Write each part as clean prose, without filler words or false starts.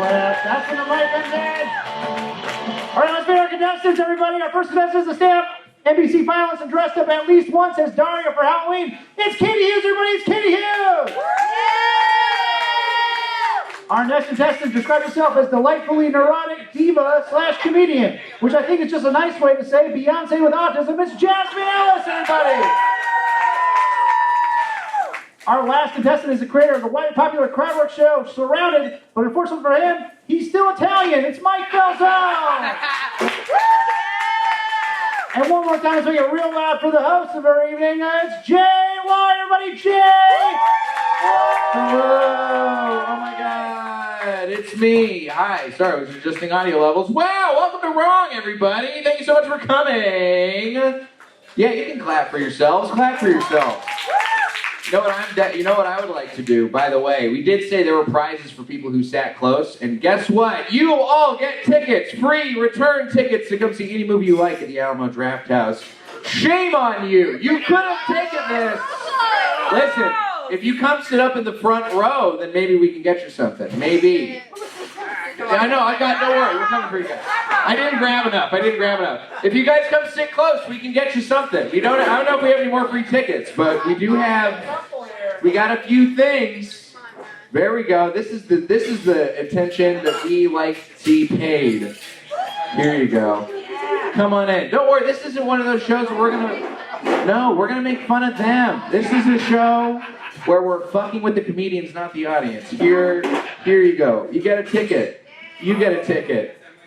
That's when the mic comes in. All right, let's meet our contestants, everybody. Our first contestant is a stand-up NBC finalist and dressed up at least once as Daria for Halloween. It's Katie Hughes, everybody. It's Katie Hughes. Our next contestant describes herself as delightfully neurotic diva / comedian, which I think is just a nice way to say Beyonce with autism. It's Jasmine Ellis, everybody. Our last contestant is the creator of the widely popular crowdwork show, Surrounded, but unfortunately for him, he's still Italian. It's Mike Falzone. And one more time, let's make it real loud for the host of our evening. It's Jay Wyatt, everybody. Jay! Hello! Oh my God, it's me. Hi. Sorry, I was adjusting audio levels. Wow, welcome to Wrong, everybody. Thank you so much for coming. Yeah, you can clap for yourselves. Clap for yourselves. You know what I would like to do, by the way? We did say there were prizes for people who sat close, and guess what? You all get tickets, free return tickets to come see any movie you like at the Alamo Drafthouse. Shame on you! You could have taken this. Listen, if you come sit up in the front row, then maybe we can get you something. Maybe. I know, don't worry, we're coming for you guys. I didn't grab enough. If you guys come sit close, we can get you something. I don't know if we have any more free tickets, but we got a few things. There we go. This is the attention that we like to see paid. Here you go. Come on in. Don't worry, this isn't one of those shows where we're gonna make fun of them. This is a show where we're fucking with the comedians, not the audience. Here you go. You get a ticket.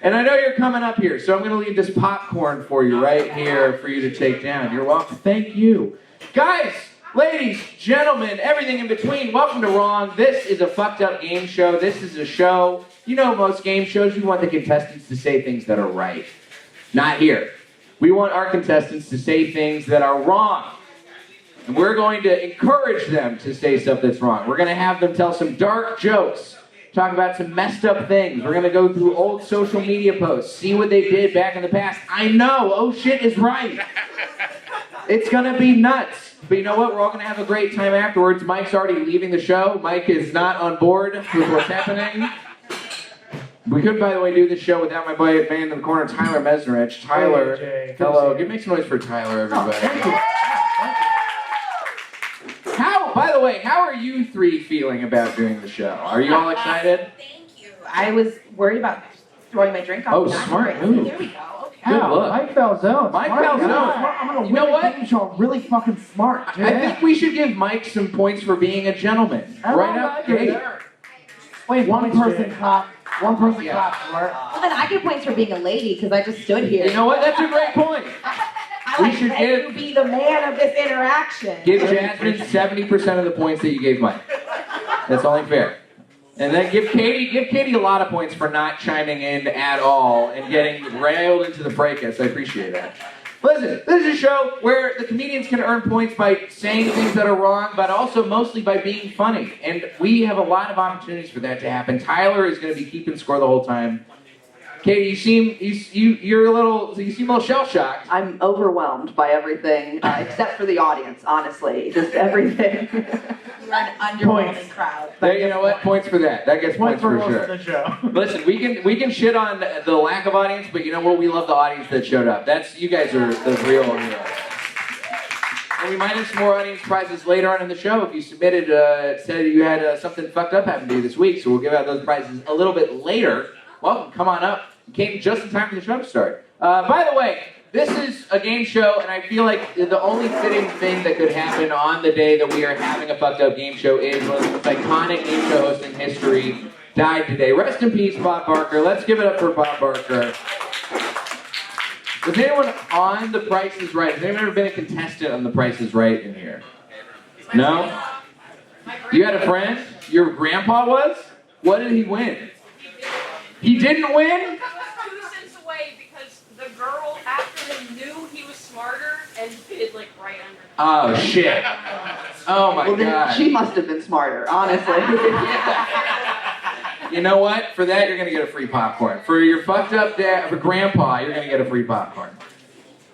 And I know you're coming up here, so I'm going to leave this popcorn for you right here for you to take down. You're welcome. Thank you. Guys, ladies, gentlemen, everything in between, welcome to Wrong. This is a fucked up game show. This is a show, you know most game shows, you want the contestants to say things that are right. Not here. We want our contestants to say things that are wrong. And we're going to encourage them to say stuff that's wrong. We're going to have them tell some dark jokes. Talk about some messed up things. We're going to go through old social media posts, see what they did back in the past. I know, oh shit is right. It's going to be nuts. But you know what? We're all going to have a great time afterwards. Mike's already leaving the show. Mike is not on board with what's happening. We could, by the way, do this show without my boy man in the corner, Tyler Mesnerich. Tyler, hey, hello. Make some noise for Tyler, everybody. Oh, thank you. By the way, how are you three feeling about doing the show? Are you all excited? Thank you. I was worried about throwing my drink off. Oh, smart move. There we go. Okay. Good look. Mike Falzone. Mike Falzone. I'm going to You know what? game show. I'm really fucking smart. I think we should give Mike some points for being a gentleman. Right out the gate. Wait, one person clap. One person Yeah. clap for it. Well, then I get points for being a lady because I just stood here. You know what? That's a great point. I we like should let give- you be the man of this interaction. Give Jasmine 70% of the points that you gave Mike. That's only fair. And then give Katie a lot of points for not chiming in at all and getting railed into the fracas. I appreciate that. Listen, this is a show where the comedians can earn points by saying things that are wrong, but also mostly by being funny. And we have a lot of opportunities for that to happen. Tyler is going to be keeping score the whole time. Katie, you seem a little shell-shocked. I'm overwhelmed by everything, except for the audience, honestly. Just everything. You're an underwhelming crowd. You know what? Points for that. That gets points for most sure. of the show. Listen, we can shit on the lack of audience, but you know what? We love the audience that showed up. You guys are the real heroes. And we might have some more audience prizes later on in the show if you submitted, said you had something fucked up happen to you this week. So we'll give out those prizes a little bit later. Welcome, come on up. You came just in time for the show to start. By the way, this is a game show, and I feel like the only fitting thing that could happen on the day that we are having a fucked up game show is one of the most iconic game show hosts in history died today. Rest in peace, Bob Barker. Let's give it up for Bob Barker. Was anyone on The Price is Right? Has anyone ever been a contestant on The Price is Right in here? No? You had a friend? Your grandpa was? What did he win? He didn't win? 2 cents away because the girl, after they knew he was smarter, and bid like right under. Oh, shit. Oh, my Well, then God. she must have been smarter, honestly. You know what? For that, you're going to get a free popcorn. For your fucked up dad, for grandpa, you're going to get a free popcorn.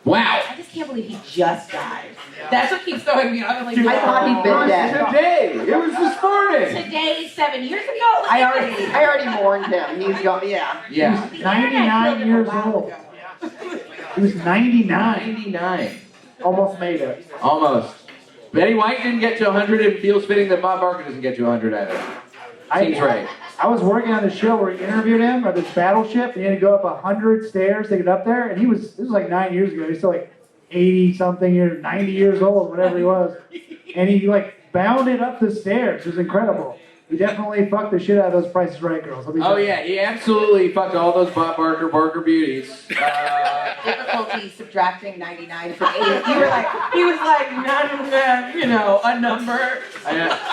Wow. I just just can't believe he just died. That's what keeps throwing me off. I'm like, I thought he'd been dead. Today. It was this morning. Today, 7 years ago. I already mourned him. He's gone. Yeah. Yeah. The internet 99 killed him a years while old. ago. He was 99. 99. Almost made it. Almost. Betty White didn't get to 100, and it feels fitting that Bob Barker doesn't get to 100 either. Seems right. I was working on the show where he interviewed him at this battleship, and he had to go up 100 stairs to get up there, and this was like 9 years ago. He's still like 80 something years, 90 years old, whatever he was. And he like bounded up the stairs. It was incredible. He definitely fucked the shit out of those Price is Right girls. Oh yeah, he absolutely fucked all those Bob Barker beauties. Difficulty subtracting 99 from 80. He was like, a number.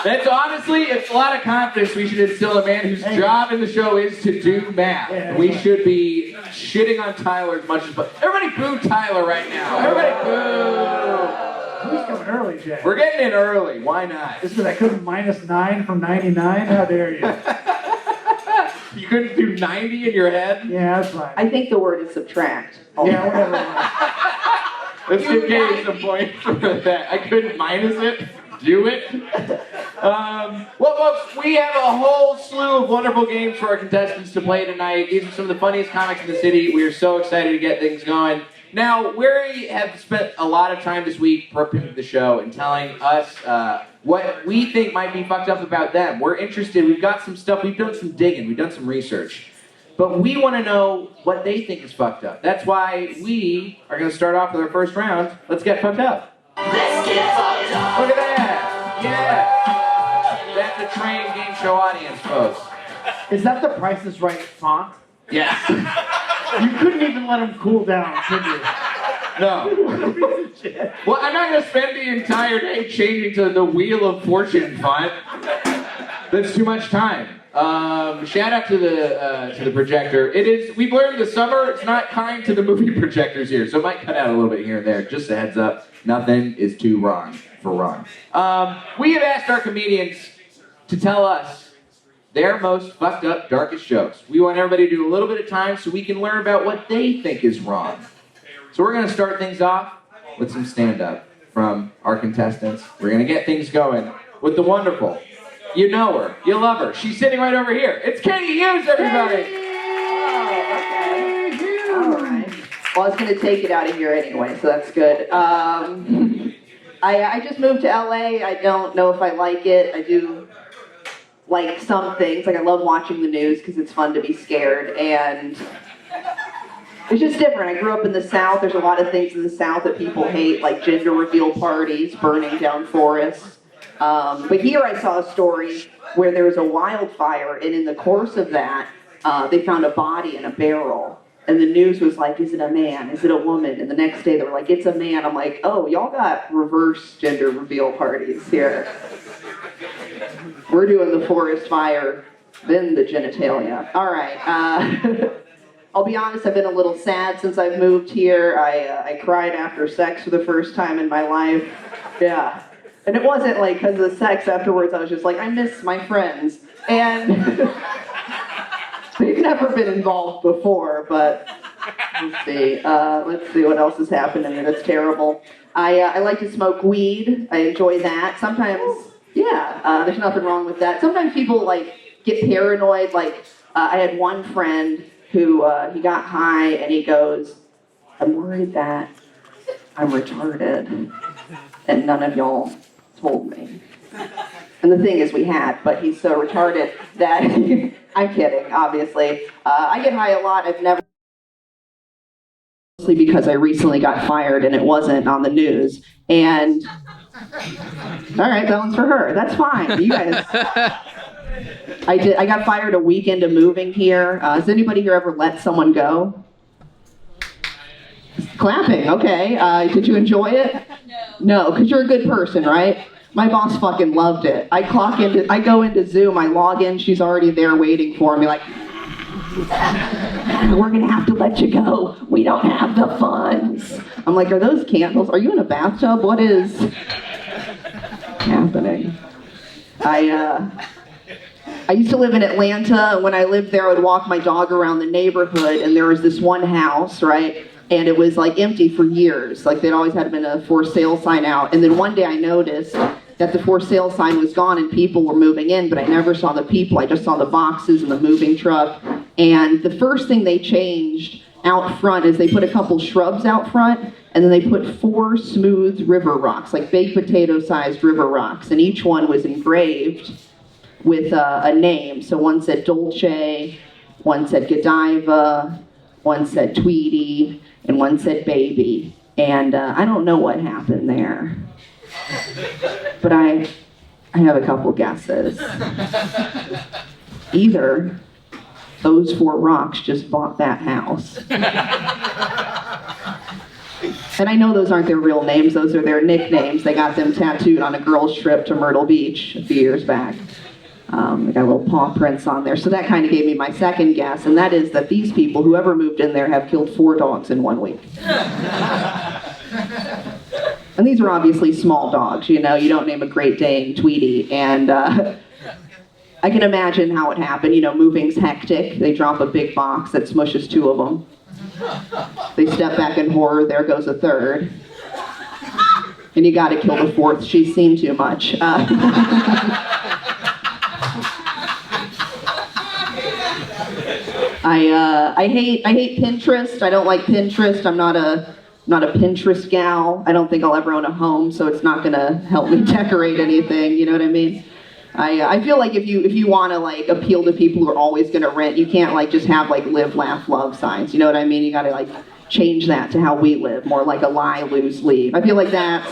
That's honestly, it's a lot of confidence we should instill in a man whose job in the show is to do math. Yeah, we right. should be shitting on Tyler as much as everybody boo Tyler right now. Everybody boo. Who's coming early, Jack? We're getting in early. Why not? Just because I couldn't -9 from 99? How dare you? You couldn't do 90 in your head? Yeah, that's fine. I think the word is subtract. Yeah, whatever. Let's give Katie some points for that. I couldn't minus it. Do it. Well, folks, we have a whole slew of wonderful games for our contestants to play tonight. These are some of the funniest comics in the city. We are so excited to get things going. Now, we have spent a lot of time this week prepping the show and telling us what we think might be fucked up about them. We're interested. We've got some stuff. We've done some digging. We've done some research. But we want to know what they think is fucked up. That's why we are going to start off with our first round. Let's get fucked up. Let's get fucked up. Look at that. Yeah. That's a trained game show audience, folks. Is that the Price is Right font? Yes. You couldn't even let him cool down, could you? No. Well, I'm not going to spend the entire day changing to the Wheel of Fortune font. That's too much time. Shout out to the projector. We've learned this summer, it's not kind to the movie projectors here, so it might cut out a little bit here and there. Just a heads up, nothing is too wrong for wrong. We have asked our comedians to tell us their most fucked up, darkest jokes. We want everybody to do a little bit of time so we can learn about what they think is wrong. So we're going to start things off with some stand-up from our contestants. We're going to get things going with the wonderful. You know her. You love her. She's sitting right over here. It's Katie Hughes, everybody. All right. Well, I was going to take it out of here anyway, so that's good. I just moved to LA. I don't know if I like it. I do like some things. Like I love watching the news because it's fun to be scared, and it's just different. I grew up in the South. There's a lot of things in the South that people hate, like gender reveal parties, burning down forests. But here I saw a story where there was a wildfire, and in the course of that, they found a body in a barrel. And the news was like, is it a man? Is it a woman? And the next day they were like, it's a man. I'm like, oh, y'all got reverse gender reveal parties here. We're doing the forest fire, then the genitalia. All right. I'll be honest, I've been a little sad since I've moved here. I cried after sex for the first time in my life. Yeah. And it wasn't like because of the sex afterwards. I was just like, I miss my friends. And they've never been involved before, but let's see. Let's see what else has happened to me that's terrible. I like to smoke weed. I enjoy that. Sometimes, yeah, there's nothing wrong with that. Sometimes people like get paranoid. Like I had one friend who he got high and he goes, I'm worried that I'm retarded and none of y'all told me. And the thing is we had, but he's so retarded that, I'm kidding, obviously. I get high a lot. I've never, mostly because I recently got fired and it wasn't on the news. And, all right, that one's for her. That's fine. You guys. I got fired a week into moving here. Has anybody here ever let someone go? Clapping, okay. Did you enjoy it? No, because you're a good person, right? My boss fucking loved it. I go into Zoom, I log in, she's already there waiting for me, like, we're gonna have to let you go. We don't have the funds. I'm like, are those candles? Are you in a bathtub? What is happening? I used to live in Atlanta, and when I lived there, I would walk my dog around the neighborhood, and there was this one house, right? and it was like empty for years. Like they'd always had been a for sale sign out. And then one day I noticed that the for sale sign was gone and people were moving in, but I never saw the people. I just saw the boxes and the moving truck. And the first thing they changed out front is they put a couple shrubs out front, and then they put 4 smooth river rocks, like baked potato sized river rocks. And each one was engraved with a name. So one said Dolce, one said Godiva, one said Tweety, and one said Baby. And I don't know what happened there, but I have a couple guesses. Either those 4 rocks just bought that house. And I know those aren't their real names, those are their nicknames. They got them tattooed on a girls' trip to Myrtle Beach a few years back. They got little paw prints on there. So that kind of gave me my second guess, and that is that these people, whoever moved in there, have killed 4 dogs in 1 week. And these are obviously small dogs, you know, you don't name a Great Dane Tweety. And I can imagine how it happened. You know, moving's hectic. They drop a big box that smushes 2 of them. They step back in horror, there goes a 3rd. And you gotta kill the 4th, she's seen too much. I hate Pinterest. I don't like Pinterest. I'm not a Pinterest gal. I don't think I'll ever own a home, so it's not gonna help me decorate anything, you know what I mean? I feel like if you want to like appeal to people who are always going to rent, you can't like just have like live, laugh, love signs. You know what I mean? You got to like change that to how we live, more like a lie, lose, leave. I feel like that's.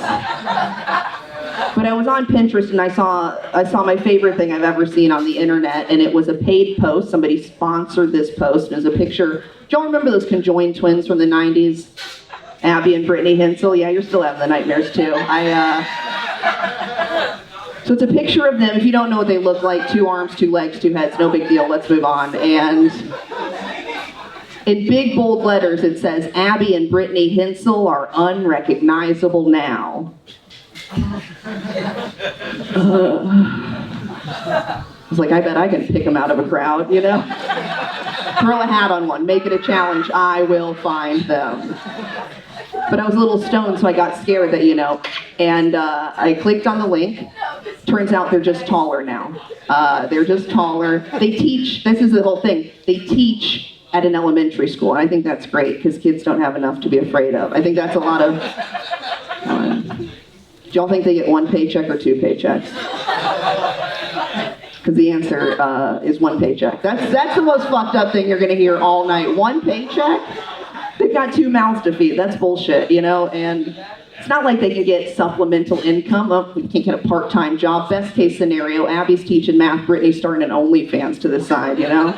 But I was on Pinterest and I saw my favorite thing I've ever seen on the internet, and it was a paid post. Somebody sponsored this post, and it was a picture. Do y'all remember those conjoined twins from the 90s? Abby and Brittany Hensel? Yeah, you're still having the nightmares too. So it's a picture of them. If you don't know what they look like, 2 arms, 2 legs, 2 heads, no big deal, let's move on. And in big bold letters it says, Abby and Brittany Hensel are unrecognizable now. I was like, I bet I can pick them out of a crowd, you know? Throw a hat on one, make it a challenge, I will find them. But I was a little stoned, so I got scared that, you know, and I clicked on the link. Turns out they're just taller now. They're just taller. They teach, this is the whole thing, they teach at an elementary school, and I think that's great, because kids don't have enough to be afraid of. I think that's a lot of, do y'all think they get 1 paycheck or 2 paychecks? Because the answer is 1 paycheck. That's the most fucked up thing you're gonna hear all night. 1 paycheck? They've got 2 mouths to feed. That's bullshit, you know? And it's not like they can get supplemental income. Oh, we can't get a part-time job. Best case scenario, Abby's teaching math, Brittany's starting an OnlyFans to the side, you know?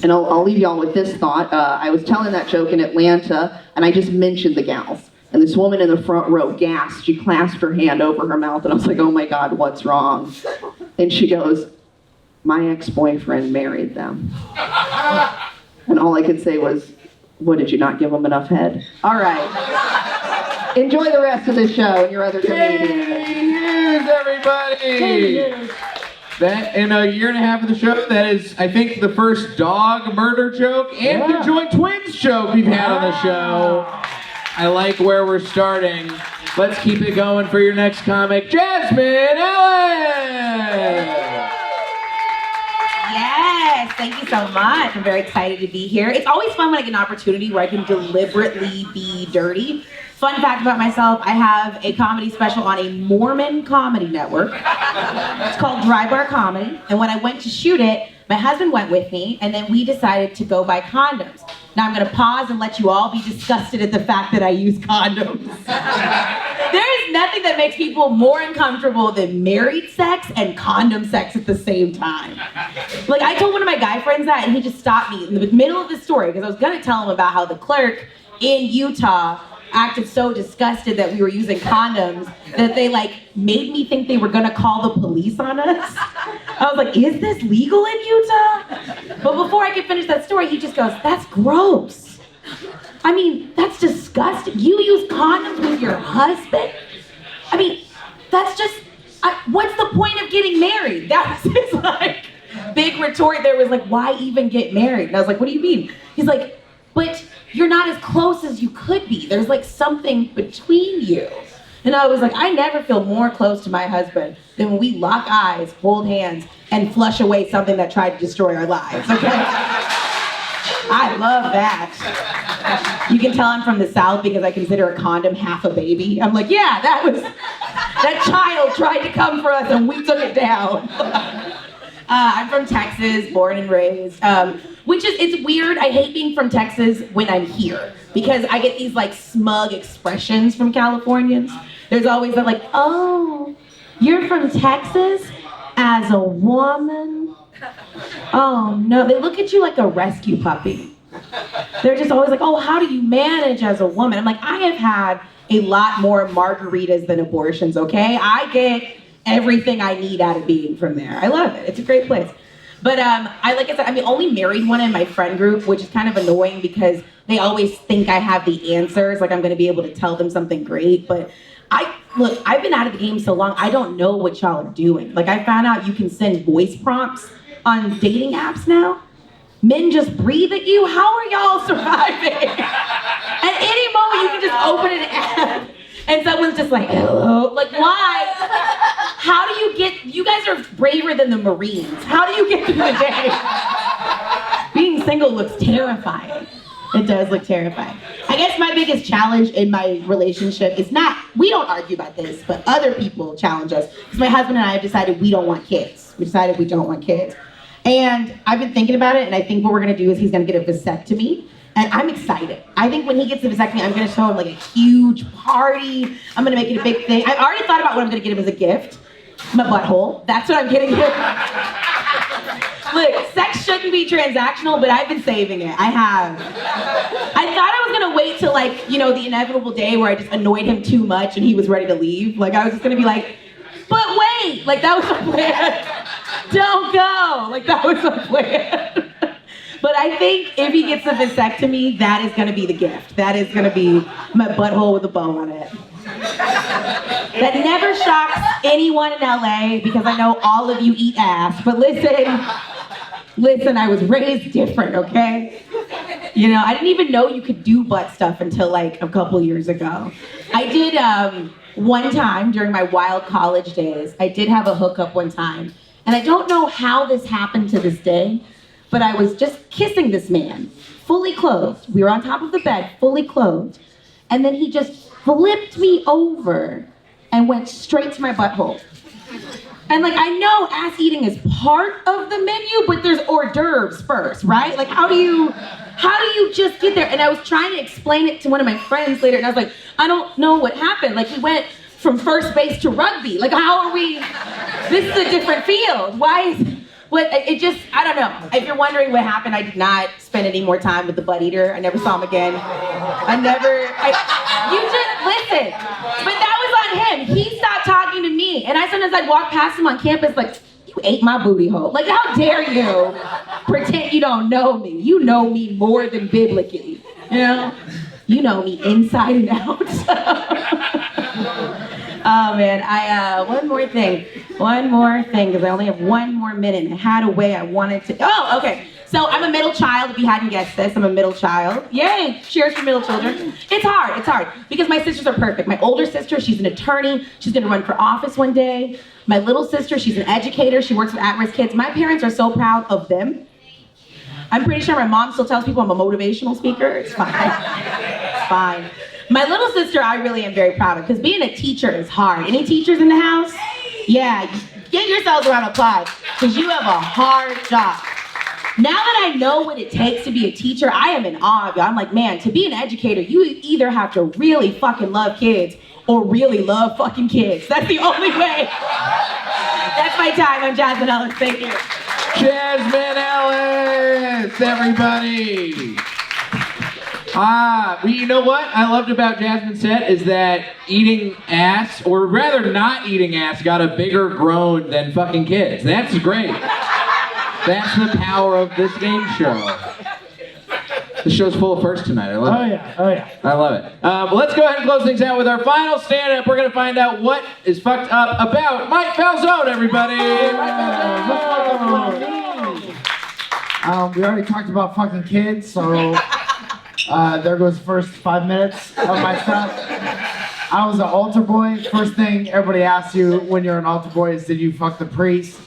And I'll leave y'all with this thought. I was telling that joke in Atlanta, and I just mentioned the gals. And this woman in the front row gasped. She clasped her hand over her mouth, and I was like, oh my God, what's wrong? And she goes, my ex-boyfriend married them. And all I could say was, what, did you not give them enough head? All right. Enjoy the rest of the show and your other comedians. Hughes, everybody! That, in a year and a half of the show, that is, I think, the first dog murder joke and conjoined twins joke we've had on the show. I like where we're starting. Let's keep it going for your next comic, Jasmine Ellis! Yes, thank you so much. I'm very excited to be here. It's always fun when I get an opportunity where I can deliberately be dirty. Fun fact about myself, I have a comedy special on a Mormon comedy network. It's called Dry Bar Comedy. And when I went to shoot it, my husband went with me, and then we decided to go buy condoms. Now I'm gonna pause and let you all be disgusted at the fact that I use condoms. There is nothing that makes people more uncomfortable than married sex and condom sex at the same time. Like, I told one of my guy friends that, and he just stopped me in the middle of the story, because I was gonna tell him about how the clerk in Utah acted so disgusted that we were using condoms that they like made me think they were gonna call the police on us. I was like, is this legal in Utah? But before I could finish that story, he just goes, that's gross. I mean, that's disgusting. You use condoms with your husband? I mean, that's just, what's the point of getting married? That was his like big retort there, was like, why even get married? And I was like, what do you mean? He's like, but you're not as close as you could be. There's like something between you. And I was like, I never feel more close to my husband than when we lock eyes, hold hands, and flush away something that tried to destroy our lives, okay? I love that. You can tell I'm from the South because I consider a condom half a baby. I'm like, yeah, that child tried to come for us and we took it down. I'm from Texas, born and raised, which is, it's weird. I hate being from Texas when I'm here because I get these like smug expressions from Californians. There's always that like, oh, you're from Texas as a woman? Oh no, they look at you like a rescue puppy. They're just always like, oh, how do you manage as a woman? I'm like, I have had a lot more margaritas than abortions, okay? I get everything I need out of being from there. I love it. It's a great place. But like I said, I'm the only married one in my friend group, which is kind of annoying because they always think I have the answers, like I'm gonna be able to tell them something great. But I've been out of the game so long, I don't know what y'all are doing. Like I found out you can send voice prompts on dating apps now. Men just breathe at you. How are y'all surviving? At any moment you can just open an app and someone's just like, hello. Like why? How do you get, you guys are braver than the Marines. How do you get through the day? Being single looks terrifying. It does look terrifying. I guess my biggest challenge in my relationship is not, we don't argue about this, but other people challenge us. Because my husband and I have decided we don't want kids. We decided we don't want kids. And I've been thinking about it, and I think what we're gonna do is he's gonna get a vasectomy. And I'm excited. I think when he gets the vasectomy, I'm gonna show him like a huge party. I'm gonna make it a big thing. I've already thought about what I'm gonna get him as a gift. My butthole. That's what I'm getting him. Look, sex shouldn't be transactional, but I've been saving it. I have. I thought I was gonna wait till like, you know, the inevitable day where I just annoyed him too much and he was ready to leave. Like I was just gonna be like, but wait, like that was the plan. Don't go. Like that was the plan. But I think if he gets a vasectomy, that is gonna be the gift. That is gonna be my butthole with a bow on it. That never shocks anyone in LA because I know all of you eat ass. But listen, I was raised different, okay? You know, I didn't even know you could do butt stuff until like a couple years ago. I did one time during my wild college days, I did have a hookup one time. And I don't know how this happened to this day, but I was just kissing this man, fully clothed. We were on top of the bed, fully clothed. And then he just flipped me over and went straight to my butthole. And like, I know ass eating is part of the menu, but there's hors d'oeuvres first, right? Like, how do you just get there? And I was trying to explain it to one of my friends later, and I was like, I don't know what happened. Like, he went from first base to rugby. Like, how are we, this is a different field. Why is, it just, I don't know. If you're wondering what happened, I did not spend any more time with the butt eater. I never saw him again. You just, listen, but that was on him. He stopped talking to me. And I'd walk past him on campus like, you ate my booty hole. Like, how dare you pretend you don't know me? You know me more than biblically, you know? You know me inside and out. Oh man, one more thing, because I only have one more minute and I had a way I wanted to, oh, okay. So I'm a middle child, if you hadn't guessed this, I'm a middle child. Yay, cheers for middle children. It's hard, because my sisters are perfect. My older sister, she's an attorney, she's gonna run for office one day. My little sister, she's an educator, she works with at-risk kids. My parents are so proud of them. I'm pretty sure my mom still tells people I'm a motivational speaker. It's fine, it's fine. My little sister, I really am very proud of, because being a teacher is hard. Any teachers in the house? Yeah, give yourselves a round of applause, because you have a hard job. Now that I know what it takes to be a teacher, I am in awe of you. I'm like, man, to be an educator, you either have to really fucking love kids or really love fucking kids. That's the only way. That's my time. I'm Jasmine Ellis. Thank you. Jasmine Ellis, everybody. Well, you know what I loved about Jasmine's set is that eating ass, or rather not eating ass, got a bigger groan than fucking kids. That's great. That's the power of this game show. The show's full of firsts tonight. I love it. Oh yeah. I love it. Well, let's go ahead and close things out with our final stand-up. We're going to find out what is fucked up about Mike Falzone, everybody. We already talked about fucking kids, so There goes the first 5 minutes of my stuff. I was an altar boy. First thing everybody asks you when you're an altar boy is, did you fuck the priest?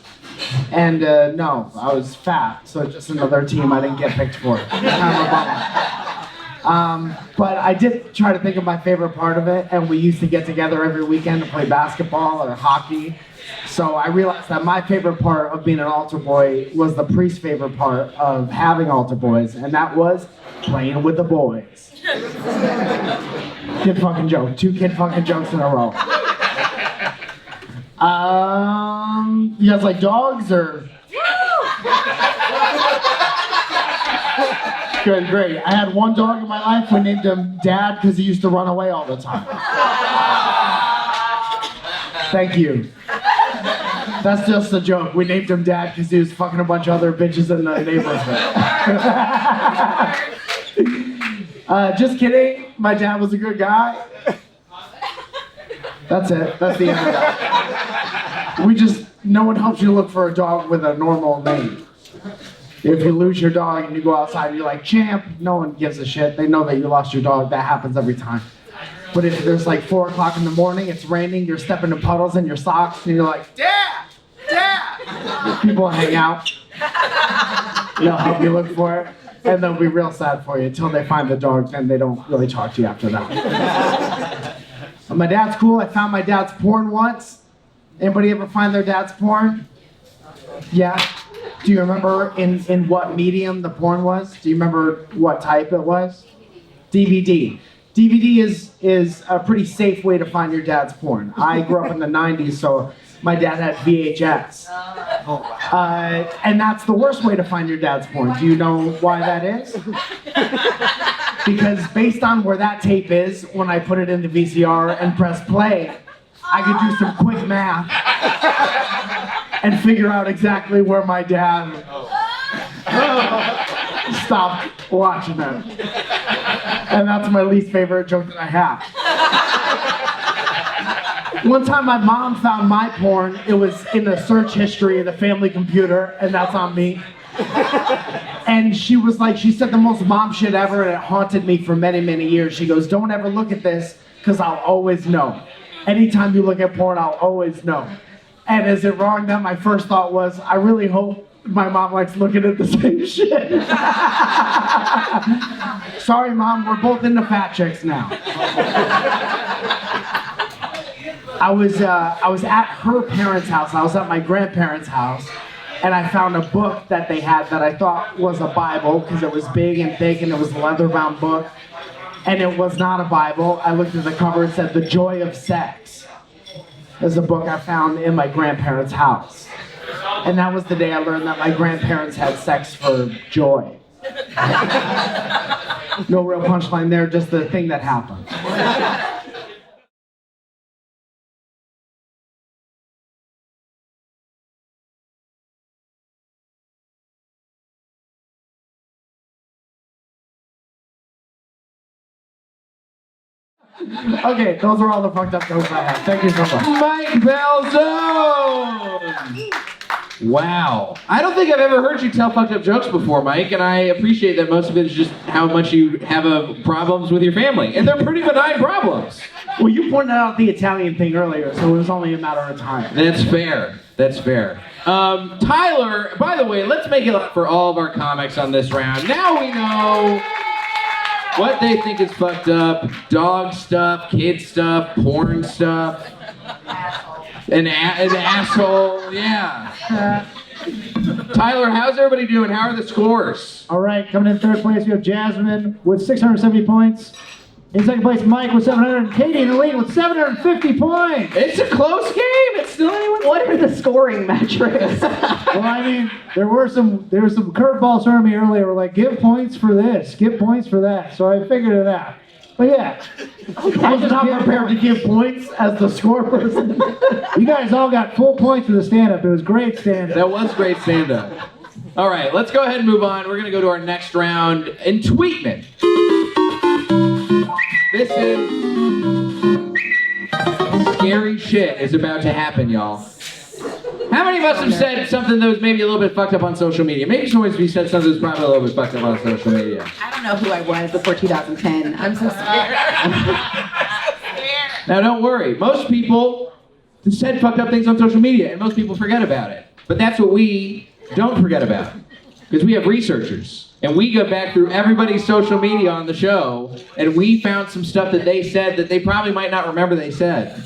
And no, I was fat, so just another team I didn't get picked for. Kind of a bummer. But I did try to think of my favorite part of it, and we used to get together every weekend to play basketball or hockey. So I realized that my favorite part of being an altar boy was the priest's favorite part of having altar boys, and that was playing with the boys. Kid fucking joke. 2 kid fucking jokes in a row. You guys like dogs or? Good, great. I had one dog in my life. We named him Dad because he used to run away all the time. Thank you. That's just a joke. We named him Dad because he was fucking a bunch of other bitches in the neighborhood. Just kidding. My dad was a good guy. That's it. That's the end of that. No one helps you look for a dog with a normal name. If you lose your dog and you go outside and you're like, Champ, no one gives a shit. They know that you lost your dog. That happens every time. But if there's like 4 o'clock in the morning, it's raining, you're stepping in puddles in your socks, and you're like, Dad! Dad! People hang out. They'll help you look for it. And they'll be real sad for you until they find the dog, and they don't really talk to you after that. My dad's cool. I found my dad's porn once. Anybody ever find their dad's porn? Yeah. Do you remember in what medium the porn was? Do you remember what type it was? DVD. DVD is a pretty safe way to find your dad's porn. I grew up in the 90s, so my dad had VHS. And that's the worst way to find your dad's porn. Do you know why that is? Because based on where that tape is, when I put it in the VCR and press play, I could do some quick math and figure out exactly where my dad stopped watching it. And that's my least favorite joke that I have. One time my mom found my porn. It was in the search history of the family computer, and that's on me. And she was like, she said the most mom shit ever, and it haunted me for many, many years. She goes, don't ever look at this, because I'll always know. Anytime you look at porn, I'll always know. And is it wrong that my first thought was, I really hope my mom likes looking at the same shit? Sorry, Mom, we're both into fat chicks now. I was at her parents' house. I was at my grandparents' house, and I found a book that they had that I thought was a Bible because it was big and thick and it was a leather-bound book. And it was not a Bible. I looked at the cover and said, The Joy of Sex. There's a book I found in my grandparents' house. And that was the day I learned that my grandparents had sex for joy. No real punchline there, just the thing that happened. Okay, those are all the fucked up jokes I have. Thank you so much. Mike Falzone! Wow. I don't think I've ever heard you tell fucked up jokes before, Mike, and I appreciate that most of it is just how much you have problems with your family. And they're pretty benign problems. Well, you pointed out the Italian thing earlier, so it was only a matter of time. That's fair. That's fair. Tyler, by the way, let's make it up for all of our comics on this round. Now we know what they think is fucked up. Dog stuff, kid stuff, porn stuff. An asshole, yeah. Tyler, how's everybody doing? How are the scores? All right, coming in third place, we have Jasmine with 670 points. In second place, Mike with 700, and Katie in the lead with 750 points. It's a close game. It's still anyone. What are the scoring metrics? Well, I mean, there were some curveballs from me earlier. We're like, give points for this, give points for that. So I figured it out. But yeah, I was not prepared to give points as the score person. You guys all got full points for the stand-up. It was great stand-up. That was great stand-up. All right, let's go ahead and move on. We're going to go to our next round. Entweetment. This is scary shit is about to happen, y'all. How How many of us have said something that was maybe a little bit fucked up on social media? Maybe someone's said something that's probably a little bit fucked up on social media. I don't know who I was before 2010. I'm so scared. Now don't worry. Most people have said fucked up things on social media, and most people forget about it. But that's what we don't forget about. Because we have researchers. And we go back through everybody's social media on the show, and we found some stuff that they said that they probably might not remember they said.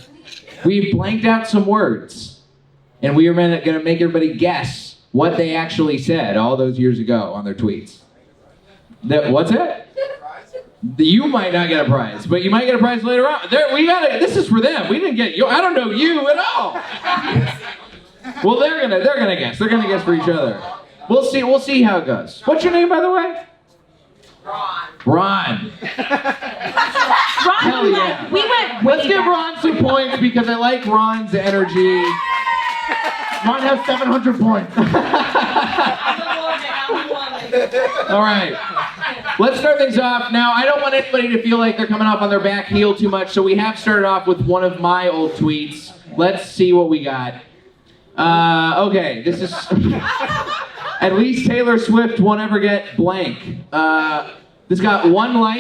We've blanked out some words, and we are going to make everybody guess what they actually said all those years ago on their tweets. What's it? You might not get a prize, but you might get a prize later on. This is for them. We didn't get you. I don't know you at all. Well, they're gonna guess. They're gonna guess for each other. We'll see how it goes. What's your name, by the way? Ron. Ron, Hell yeah. we went way Let's give back. Ron some points because I like Ron's energy. Ron has 700 points. All right. Let's start things off. Now, I don't want anybody to feel like they're coming off on their back heel too much, so we have started off with one of my old tweets. Let's see what we got. Okay, this is... At least Taylor Swift won't ever get blank. This got 1 like.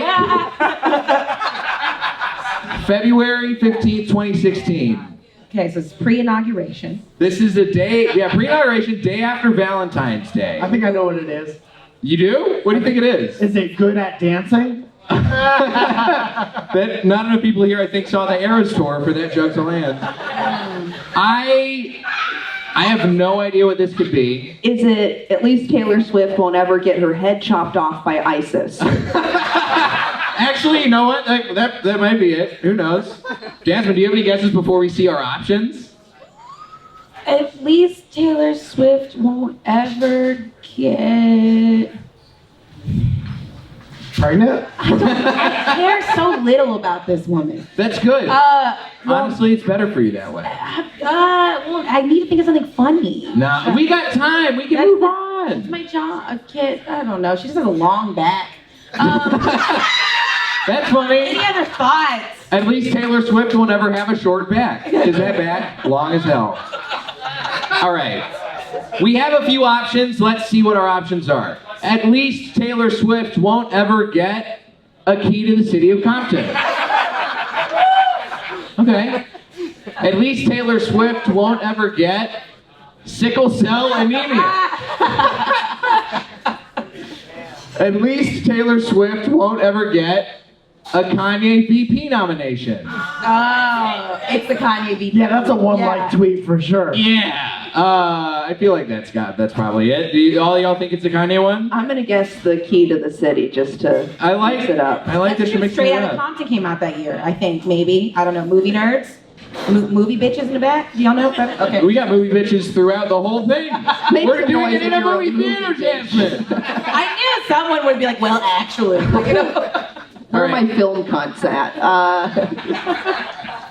February 15th, 2016. Okay, so it's pre-inauguration. This is the day, pre-inauguration, day after Valentine's Day. I think I know what it is. You do? What do you think it is? Is it good at dancing? That not enough people here, I think, saw the Eras tour for that joke to land. I have no idea what this could be. Is it at least Taylor Swift won't ever get her head chopped off by ISIS? Actually, you know what? That might be it. Who knows? Jasmine, do you have any guesses before we see our options? At least Taylor Swift won't ever get... Pregnant? I care so little about this woman. That's good. Well, Honestly, it's better for you that way. well, I need to think of something funny. Nah, we got time. We can That's move the- on. It's my job. A kid. I don't know. She just has a long back. That's funny. Any other thoughts? At least Taylor Swift will never have a short back. Is that back long as hell? All right. We have a few options. Let's see what our options are. At least Taylor Swift won't ever get a key to the city of Compton. Okay. At least Taylor Swift won't ever get sickle cell anemia. At least Taylor Swift won't ever get a Kanye VP nomination. Oh, it's the Kanye VP. Yeah, that's a one-like tweet for sure. Yeah. I feel like that's probably it. All y'all think it's the Kanye one? I'm gonna guess the key to the city just to I like mix it up. I like that she makes Straight it Outta up. Compton came out that year, I think, maybe. I don't know. Movie nerds? Movie bitches in the back? Do y'all know? Okay. We got movie bitches throughout the whole thing. Make We're some doing noise it in if a you're a movie movie theater, bitch. Jasmine. I knew someone would be like, well, actually. You know? Where are All right. my film cunts at?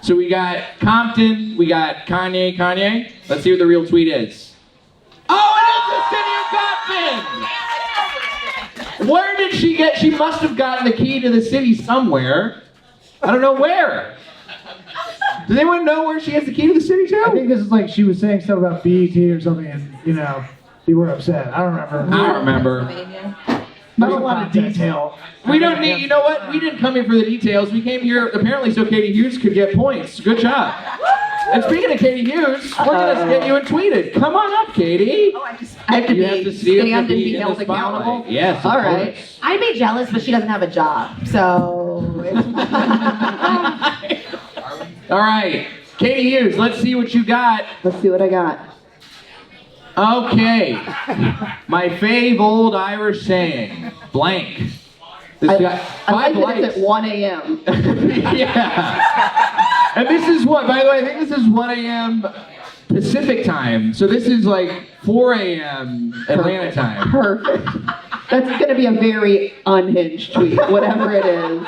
So we got Compton, we got Kanye. Let's see what the real tweet is. Oh, it is the city of Compton! Where did she get? She must have gotten the key to the city somewhere. I don't know where. Does anyone know where she has the key to the city I to? think this is like she was saying stuff about BET or something, and they were upset. I don't remember. I don't remember. Not a lot of detail. We don't need, you know what? We didn't come here for the details. We came here apparently so Katie Hughes could get points. Good job. And speaking of Katie Hughes, we're going to get you tweeted. Come on up, Katie. I have to You have to see stand it and to be in the held spotlight. accountable. Yes, of All right. course. I'd be jealous, but she doesn't have a job. So. All right. Katie Hughes, let's see what you got. Let's see what I got. Okay. My fave old Irish saying, blank. This got I 5 like that likes. it's at 1 a.m. Yeah. And this is what, by the way, I think this is 1 a.m. Pacific time. So this is like 4 a.m. Atlanta time. Perfect. That's going to be a very unhinged tweet, whatever it is.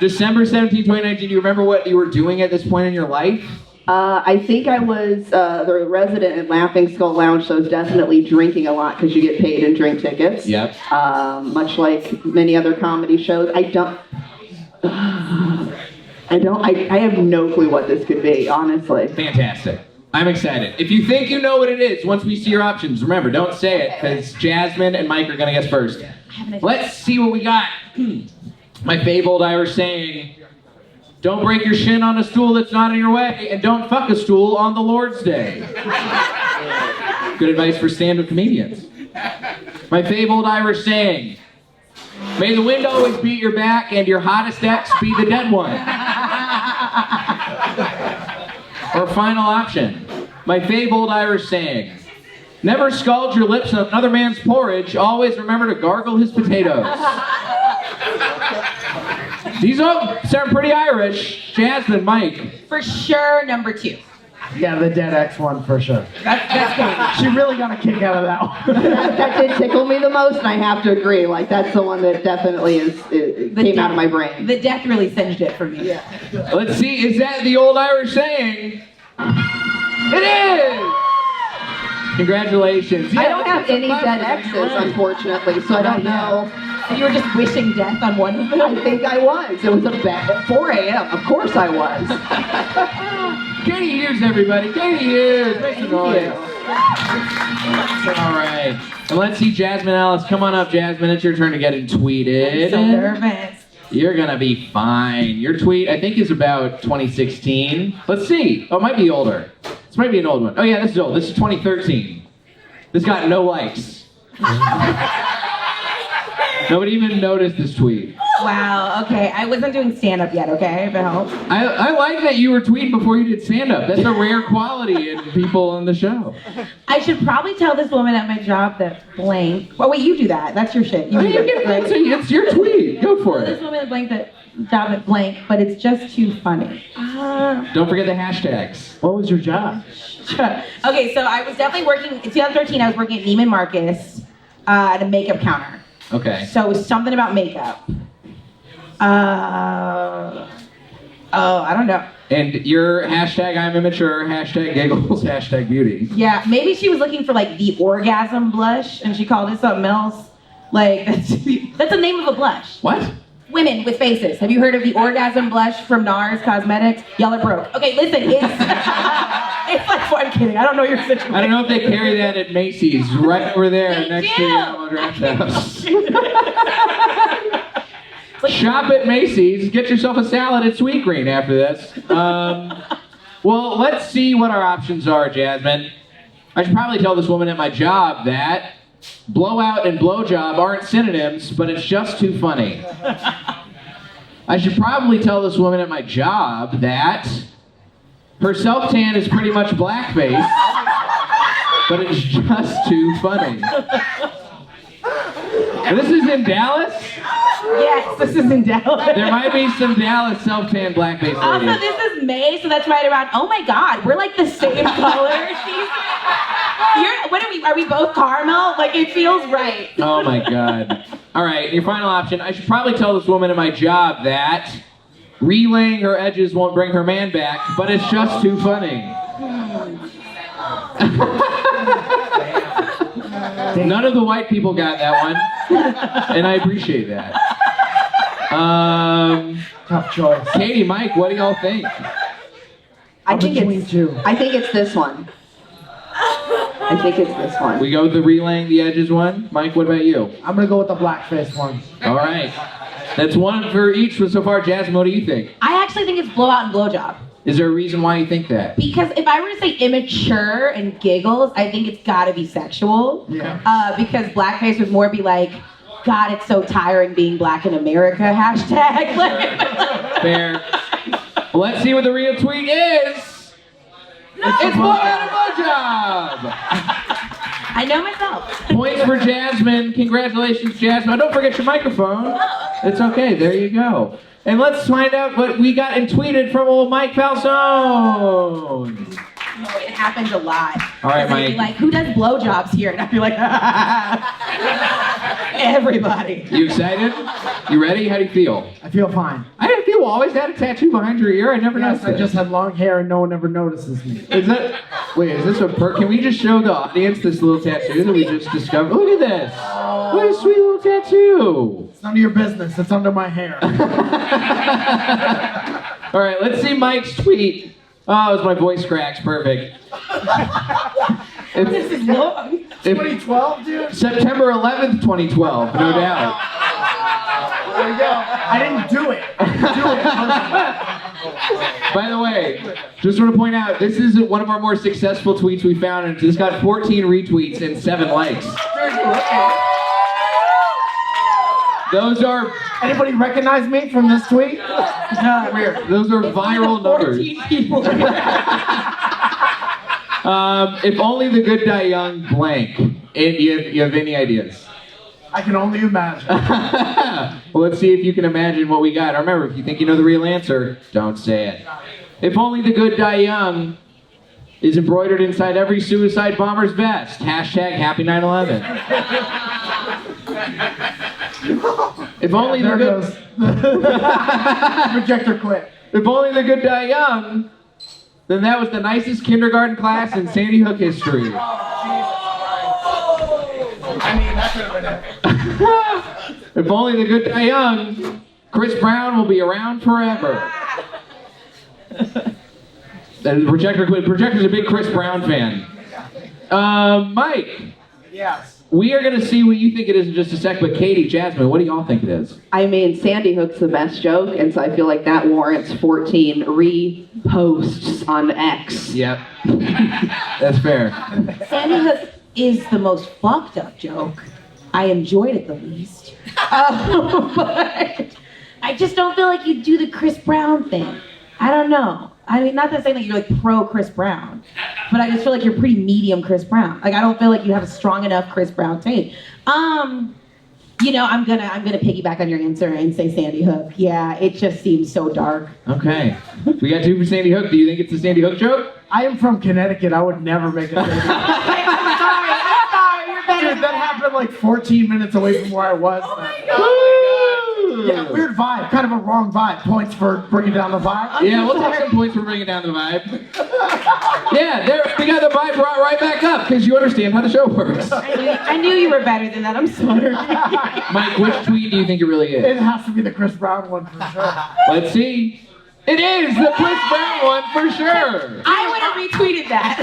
December 17, 2019, do you remember what you were doing at this point in your life? I think I was the resident at Laughing Skull Lounge, so I was definitely drinking a lot because you get paid in drink tickets. Yep. Much like many other comedy shows. I have no clue what this could be, honestly. Fantastic. I'm excited. If you think you know what it is, once we see your options, remember, don't say it, because Jasmine and Mike are going to guess first. Let's see what we got. My fave old Irish saying, don't break your shin on a stool that's not in your way, and don't fuck a stool on the Lord's Day. Good advice for stand-up comedians. My fave old Irish saying, may the wind always beat your back and your hottest ex be the dead one. Or final option, my fave old Irish saying, never scald your lips on another man's porridge, always remember to gargle his potatoes. These all sound pretty Irish. Jasmine, Mike. For sure, number 2. Yeah, the dead ex one for sure. That's good. She really got a kick out of that one. That did tickle me the most, and I have to agree. Like, that's the one that definitely came out of my brain. The death really singed it for me. Yeah. Let's see, is that the old Irish saying? It is! Congratulations. I don't have any dead exes, unfortunately, so I don't know. And you were just wishing death on one of them? I think I was. It was a bet at 4 a.m. Of course I was. Katie Hughes, everybody. Katie Hughes. Make some noise. All right. And let's see Jasmine Ellis. Come on up, Jasmine. It's your turn to get tweeted. I'm so nervous. You're going to be fine. Your tweet, I think, is about 2016. Let's see. Oh, it might be older. This might be an old one. Oh, yeah, this is old. This is 2013. This got no likes. Nobody even noticed this tweet. Wow, okay. I wasn't doing stand-up yet, okay? If it helps. I like that you were tweeting before you did stand-up. That's a rare quality in people on the show. I should probably tell this woman at my job that blank. Well, wait, you do that. That's your shit. You do that, right? It's your tweet. Go for This it. woman at blank that job at blank, but it's just too funny. Don't forget the hashtags. What was your job? Okay, so I was definitely working, in 2013, I was working at Neiman Marcus at a makeup counter. Okay. So it was something about makeup. I don't know. And your hashtag I'm immature, hashtag giggles, hashtag beauty. Yeah, maybe she was looking for like the orgasm blush and she called it something else. Like, that's the name of a blush. What? Women with faces. Have you heard of the orgasm blush from NARS Cosmetics? Y'all are broke. Okay, listen, it's it's like, I'm kidding. I don't know your situation. I don't know if they carry that at Macy's, right over there They next do. to Alamo Drafthouse. Shop at Macy's. Get yourself a salad at Sweet Green after this. Well, let's see what our options are, Jasmine. I should probably tell this woman at my job that blowout and blowjob aren't synonyms, but it's just too funny. I should probably tell this woman at my job that her self-tan is pretty much blackface, but it's just too funny. And this is in Dallas? Yes, this is in Dallas. There might be some Dallas self-tan blackface Also, ladies. this is May, so that's right around, oh my God, we're like the same color. What are we both caramel? Like, it feels right. Oh my God. All right, your final option. I should probably tell this woman at my job that relaying her edges won't bring her man back, but it's just too funny. None of the white people got that one, and I appreciate that. Tough choice. Katie, Mike, what do y'all think? I think between two. I think it's this one. I think it's this one. We go with the relaying the edges one. Mike, what about you? I'm gonna go with the blackface one. All right. That's one for each so far. Jasmine, what do you think? I actually think it's blowout and blowjob. Is there a reason why you think that? Because if I were to say immature and giggles, I think it's gotta be sexual. Yeah. Because blackface would more be like, God, it's so tiring being black in America, hashtag. Fair. Well, let's see what the real tweet is. It's blowout and blowjob. I know myself. Points for Jasmine. Congratulations, Jasmine. Don't forget your microphone. It's okay. There you go. And let's find out what we got and tweeted from old Mike Falzone. No, it happens a lot. All right, Because I'd be Mike. like, who does blowjobs here? And I'd be like, everybody. You excited? You ready? How do you feel? I feel fine. I didn't feel always had a tattoo behind your ear. I never Yes, noticed I it. just had long hair and no one ever notices me. Is that? Wait, is this a perk? Can we just show the audience this little tattoo that we just discovered? Look at this. What a sweet little tattoo. It's none of your business. It's under my hair. All right, let's see Mike's tweet. Oh, as my voice cracks. Perfect. This is long. 2012, dude. September 11th, 2012, no doubt. There you go. I didn't do it. By the way, just want to point out, this is one of our more successful tweets we found, and it's got 14 retweets and 7 likes. Those are... Anybody recognize me from this tweet? Weird. Those are viral numbers. 14 people. If only the good die young blank. You have any ideas? I can only imagine. Well, let's see if you can imagine what we got. Remember, if you think you know the real answer, don't say it. If only the good die young is embroidered inside every suicide bomber's vest. Hashtag Happy 9/11. If only the good... Projector quit. If only the good die young, then that was the nicest kindergarten class in Sandy Hook history. I mean, that could have been it. If only the good die young, Chris Brown will be around forever. Projector quit. Projector's a big Chris Brown fan. Mike. Yes. We are going to see what you think it is in just a sec, but Katie, Jasmine, what do y'all think it is? I mean, Sandy Hook's the best joke, and so I feel like that warrants 14 reposts on X. Yep. That's fair. Sandy Hook is the most fucked up joke. I enjoyed it the least. But I just don't feel like you do the Chris Brown thing. I don't know. I mean, not that saying that you're like pro Chris Brown, but I just feel like you're pretty medium Chris Brown. Like, I don't feel like you have a strong enough Chris Brown take. You know, I'm gonna piggyback on your answer and say Sandy Hook. Yeah, it just seems so dark. Okay. We got 2 for Sandy Hook. Do you think it's a Sandy Hook joke? I am from Connecticut. I would never make a Sandy Hook. I'm sorry, you're better. Dude, that happened like 14 minutes away from where I was. Yeah, weird vibe. Kind of a wrong vibe. Points for bringing down the vibe. Yeah, we'll take some points for bringing down the vibe. Yeah, there we got the vibe brought right back up because you understand how the show works. I knew you were better than that. I'm sorry. Mike, which tweet do you think it really It is? has to be the Chris Brown one for sure. Let's see. It is the Chris Brown one for sure. I would have retweeted that.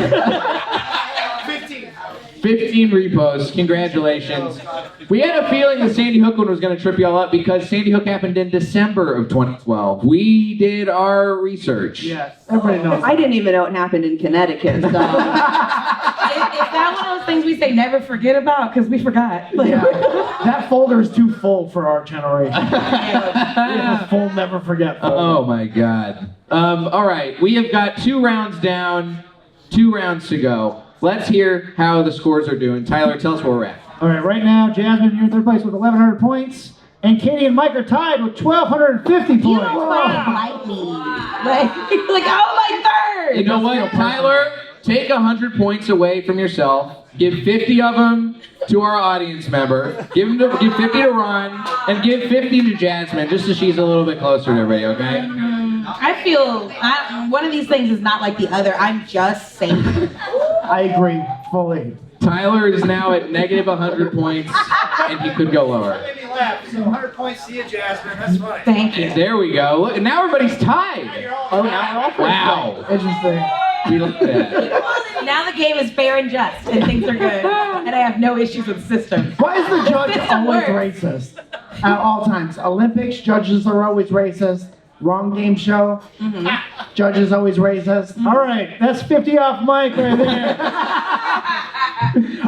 15 reposts. Congratulations. We had a feeling the Sandy Hook one was going to trip y'all up because Sandy Hook happened in December of 2012. We did our research. Yes, everybody knows. I didn't even know it happened in Connecticut, so... Is that one of those things we say never forget about? Because we forgot. Yeah, that folder is too full for our generation. We have a full never forget folder. Oh my God. All right, we have got 2 rounds down, 2 rounds to go. Let's hear how the scores are doing. Tyler, tell us where we're at. All right, right now, Jasmine, you're in third place with 1,100 points. And Katie and Mike are tied with 1,250 points. You don't like me. Like, oh, my third. You know what, Tyler? Take 100 points away from yourself. Give 50 of them to our audience member. Give 50 to Ron, and give 50 to Jasmine, just so she's a little bit closer to everybody. Okay? I feel one of these things is not like the other. I'm just saying. I agree fully. Tyler is now at negative 100 points, and he could go lower. Made me laugh. So 100 points to you, Jasmine. That's fine. Thank you. There we go. Look, and now everybody's tied. Oh, now we're all Wow. interesting. We like that. Now the game is fair and just, and things are good, and I have no issues with the system. Why is the judge System always works. racist? At all times. Olympics, judges are always racist. Wrong game show. Judges always racist. All right, that's 50 off Mike right there.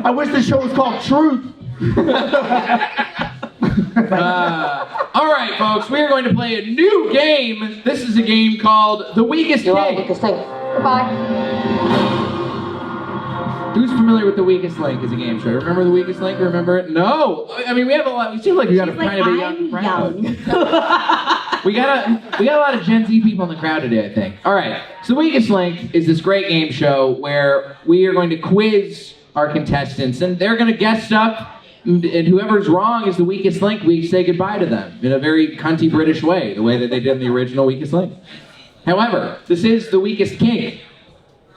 I wish the show was called Truth. All right, folks, we are going to play a new game. This is a game called The Weakest Link. Who's familiar with The Weakest Link as a game show? Remember The Weakest Link? Remember it? No. I mean, we have a lot. We seem like we got a She's like, kind of a young I'm crowd. young. We got a lot of Gen Z people in the crowd today, I think. All right. So The Weakest Link is this great game show where we are going to quiz our contestants, and they're going to guess stuff. And whoever's wrong is the weakest link. We say goodbye to them in a very cunty British way, the way that they did in the original Weakest Link. However, this is the weakest kink.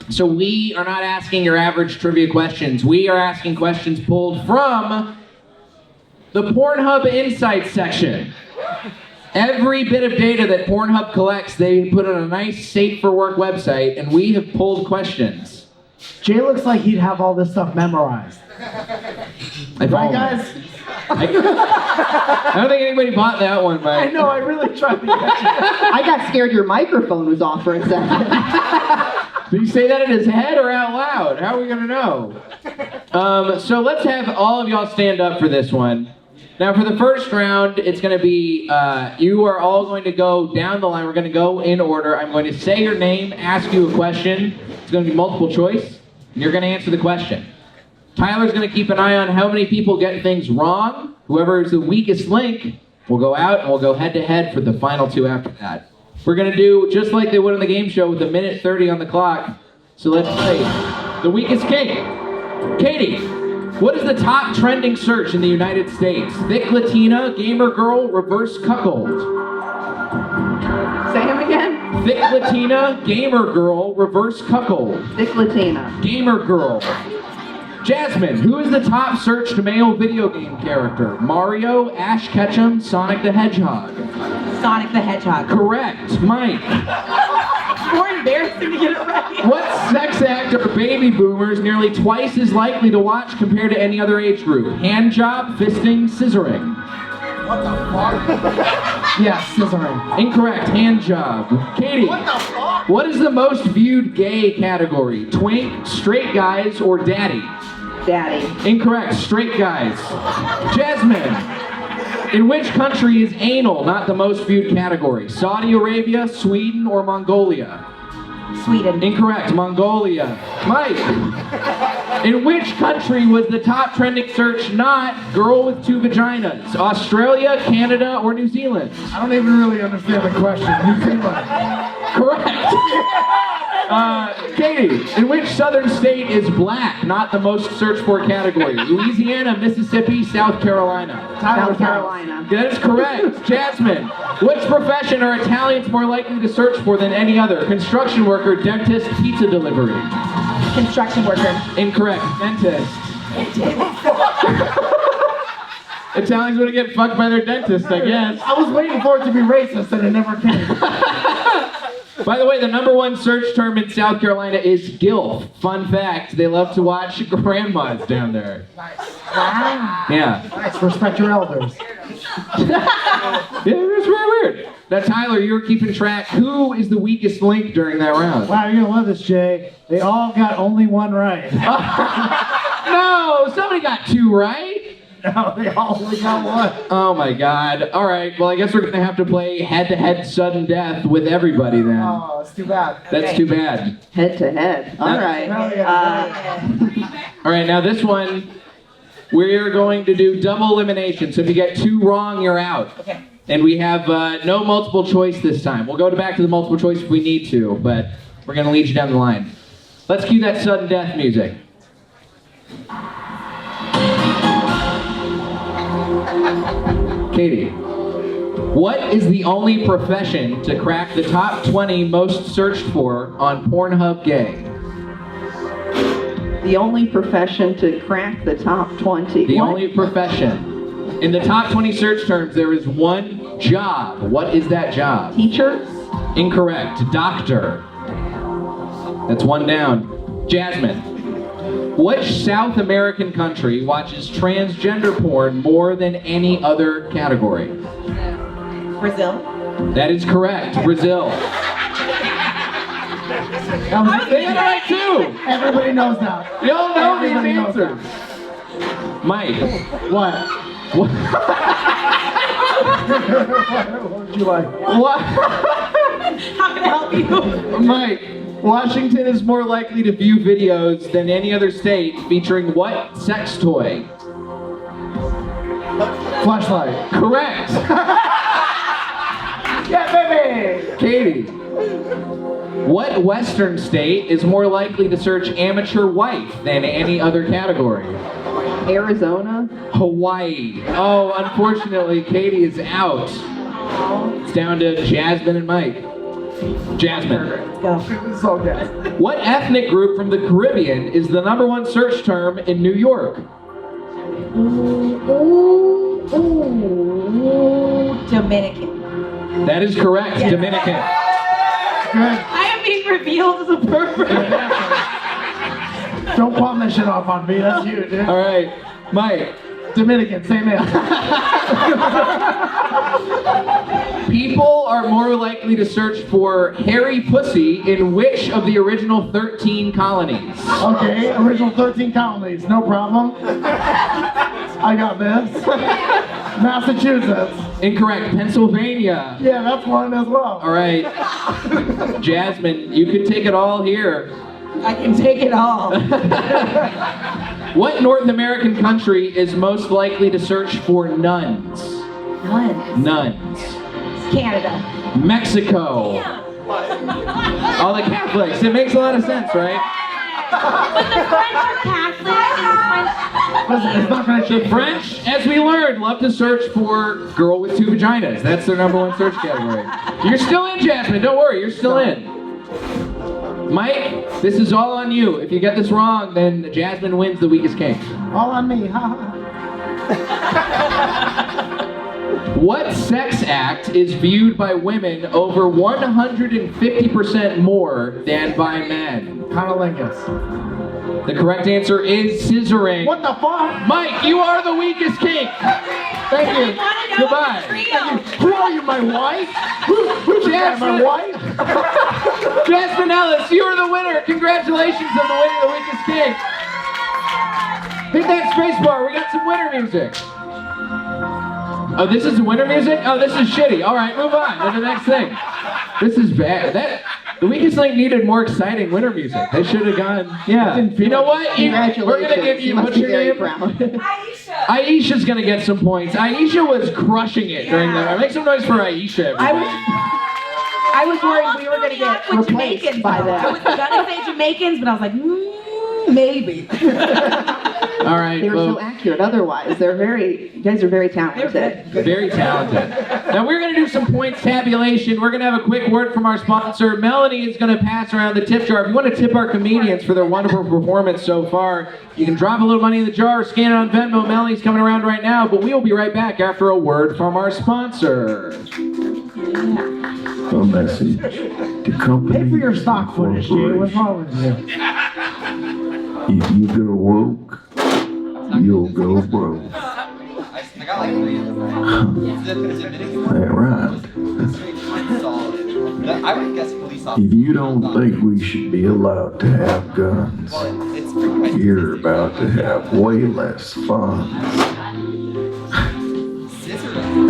So we are not asking your average trivia questions. We are asking questions pulled from the Pornhub Insights section. Every bit of data that Pornhub collects, they put on a nice safe for work website, and we have pulled questions Jay looks like he'd have all this stuff memorized. Right, guys? I don't think anybody bought that one, I Mike. know, I really tried to get you. I got scared your microphone was off for a second. Did you say that in his head or out loud? How are we gonna know? So let's have all of y'all stand up for this one. Now for the first round, it's gonna be, you are all going to go down the line. We're gonna go in order. I'm going to say your name, ask you a question. It's gonna be multiple choice, and you're gonna answer the question. Tyler's gonna keep an eye on how many people get things wrong. Whoever is the weakest link will go out, and we'll go head to head for the final two after that. We're gonna do just like they would on the game show with a minute 30 on the clock. So let's play the weakest kink. Katie, what is the top trending search in the United States? Thick Latina, gamer girl, reverse cuckold. Say him again. Thick Latina, gamer girl, reverse cuckold. Thick Latina. Gamer girl. Jasmine, who is the top searched male video game character? Mario, Ash Ketchum, Sonic the Hedgehog. Sonic the Hedgehog. Correct. Mike, More embarrassing to get it right. what sex act are baby boomers nearly twice as likely to watch compared to any other age group? Hand job, fisting, scissoring. Yes, scissoring. Incorrect. Hand job. Katie, what is the most viewed gay category? Twink, straight guys, or daddy? Daddy. Incorrect. Straight guys. Jasmine, in which country is anal not the most viewed category? Saudi Arabia, Sweden, or Mongolia? Sweden. Incorrect. Mongolia. Mike, in which country was the top trending search not girl with two vaginas? Australia, Canada, or New Zealand? I don't even really understand the question. New Zealand. Correct. Katie, in which southern state is black not the most searched for category? Louisiana, Mississippi, South Carolina. South Carolina. That is correct. Jasmine, which profession are Italians more likely to search for than any other? Construction worker, dentist, pizza delivery. Construction worker. Incorrect. Dentist. Italians want to get fucked by their dentist, I guess. I was waiting for it to be racist and it never came. By the way, the #1 search term in South Carolina is GILF. Fun fact, they love to watch grandmas down there. Nice. Wow. Yeah. Nice, respect your elders. Yeah, it's really weird. Now, Tyler, you were keeping track. Who is the weakest link during that round? Wow, you're gonna love this, Jay. They all got only one right. No, somebody got 2 right. No, they all only got one. Oh my God. All right, well, I guess we're going to have to play head-to-head sudden death with everybody then. Oh, it's too bad. That's Okay. too bad. Head to head. All right. All right, now this one, we're going to do double elimination. So if you get 2 wrong, you're out. Okay. And we have no multiple choice this time. We'll go back to the multiple choice if we need to, but we're going to lead you down the line. Let's cue that sudden death music. Katie, what is the only profession to crack the top 20 most searched for on Pornhub Gay? The only profession to crack the top 20. The What? only profession. In the top 20 search terms, there is one job. What is that job? Teacher? Incorrect. Doctor. That's 1 down. Jasmine, which South American country watches transgender porn more than any other category? Brazil. That is correct. Brazil. That was They got it right too. Everybody knows now. Y'all know these Everybody knows answers. Mike. What? What? What would you like? What? How can I help you? Mike, Washington is more likely to view videos than any other state featuring what sex toy? Flashlight. Correct. Yeah, baby! Katie, what Western state is more likely to search amateur wife than any other category? Arizona? Hawaii. Oh, unfortunately, Katie is out. It's down to Jasmine and Mike. Jasmine, Let's go. It's okay. what ethnic group from the Caribbean is the #1 search term in New York? Dominican. That is correct. Yes. Dominican. Good. I am being revealed as a pervert. Don't palm that shit off on me. That's you, dude. All right, Mike. Dominican, same answer. People are more likely to search for hairy pussy in which of the original 13 colonies? Okay, original 13 colonies, no problem. I got this. Massachusetts. Incorrect. Pennsylvania. Yeah, that's one as well. All right. Jasmine, you can take it all here. I can take it all. What North American country is most likely to search for nuns? Nuns. Canada. Mexico. All the Catholics. It makes a lot of sense, right? But the French are Catholic. Listen, it's not gonna The change. French, as we learned, love to search for girl with 2 vaginas. That's their #1 search category. You're still in, Jasmine. Don't worry. You're still in. Mike, this is all on you. If you get this wrong, then Jasmine wins the weakest kink. All on me, haha. What sex act is viewed by women over 150% more than by men? Conolingus. The correct answer is scissoring. What the fuck? Mike, you are the weakest kink. Thank you. Goodbye. Who are you, my wife? Who's that, my wife? Jasmine Ellis, you are the winner. Congratulations on the winning of the weakest kink. Hit that space bar. We got some winner music. Oh, this is the winter music? Oh, this is shitty. All right, move on to the next thing. This is bad. The weekest link needed more exciting winter music. They should have gone, yeah. You know what? We're going to give you, what's your name? Aisha. Aisha's going to get some points. Aisha was crushing it during that. Make some noise for Aisha, everybody. I was worried we were going to get replaced by that. I was gonna say Jamaicans, but I was like, maybe. All right. They were so accurate otherwise. You guys are very talented. Very talented. Now we're going to do some points tabulation. We're going to have a quick word from our sponsor. Melanie is going to pass around the tip jar. If you want to tip our comedians for their wonderful performance so far, you can drop a little money in the jar or scan it on Venmo. Melanie's coming around right now, but we will be right back after a word from our sponsor. A message to company. Pay for your stock footage, dude. What's wrong with you? If you go woke, you'll go broke. That rhymed. If you don't think we should be allowed to have guns, you're about to have way less fun.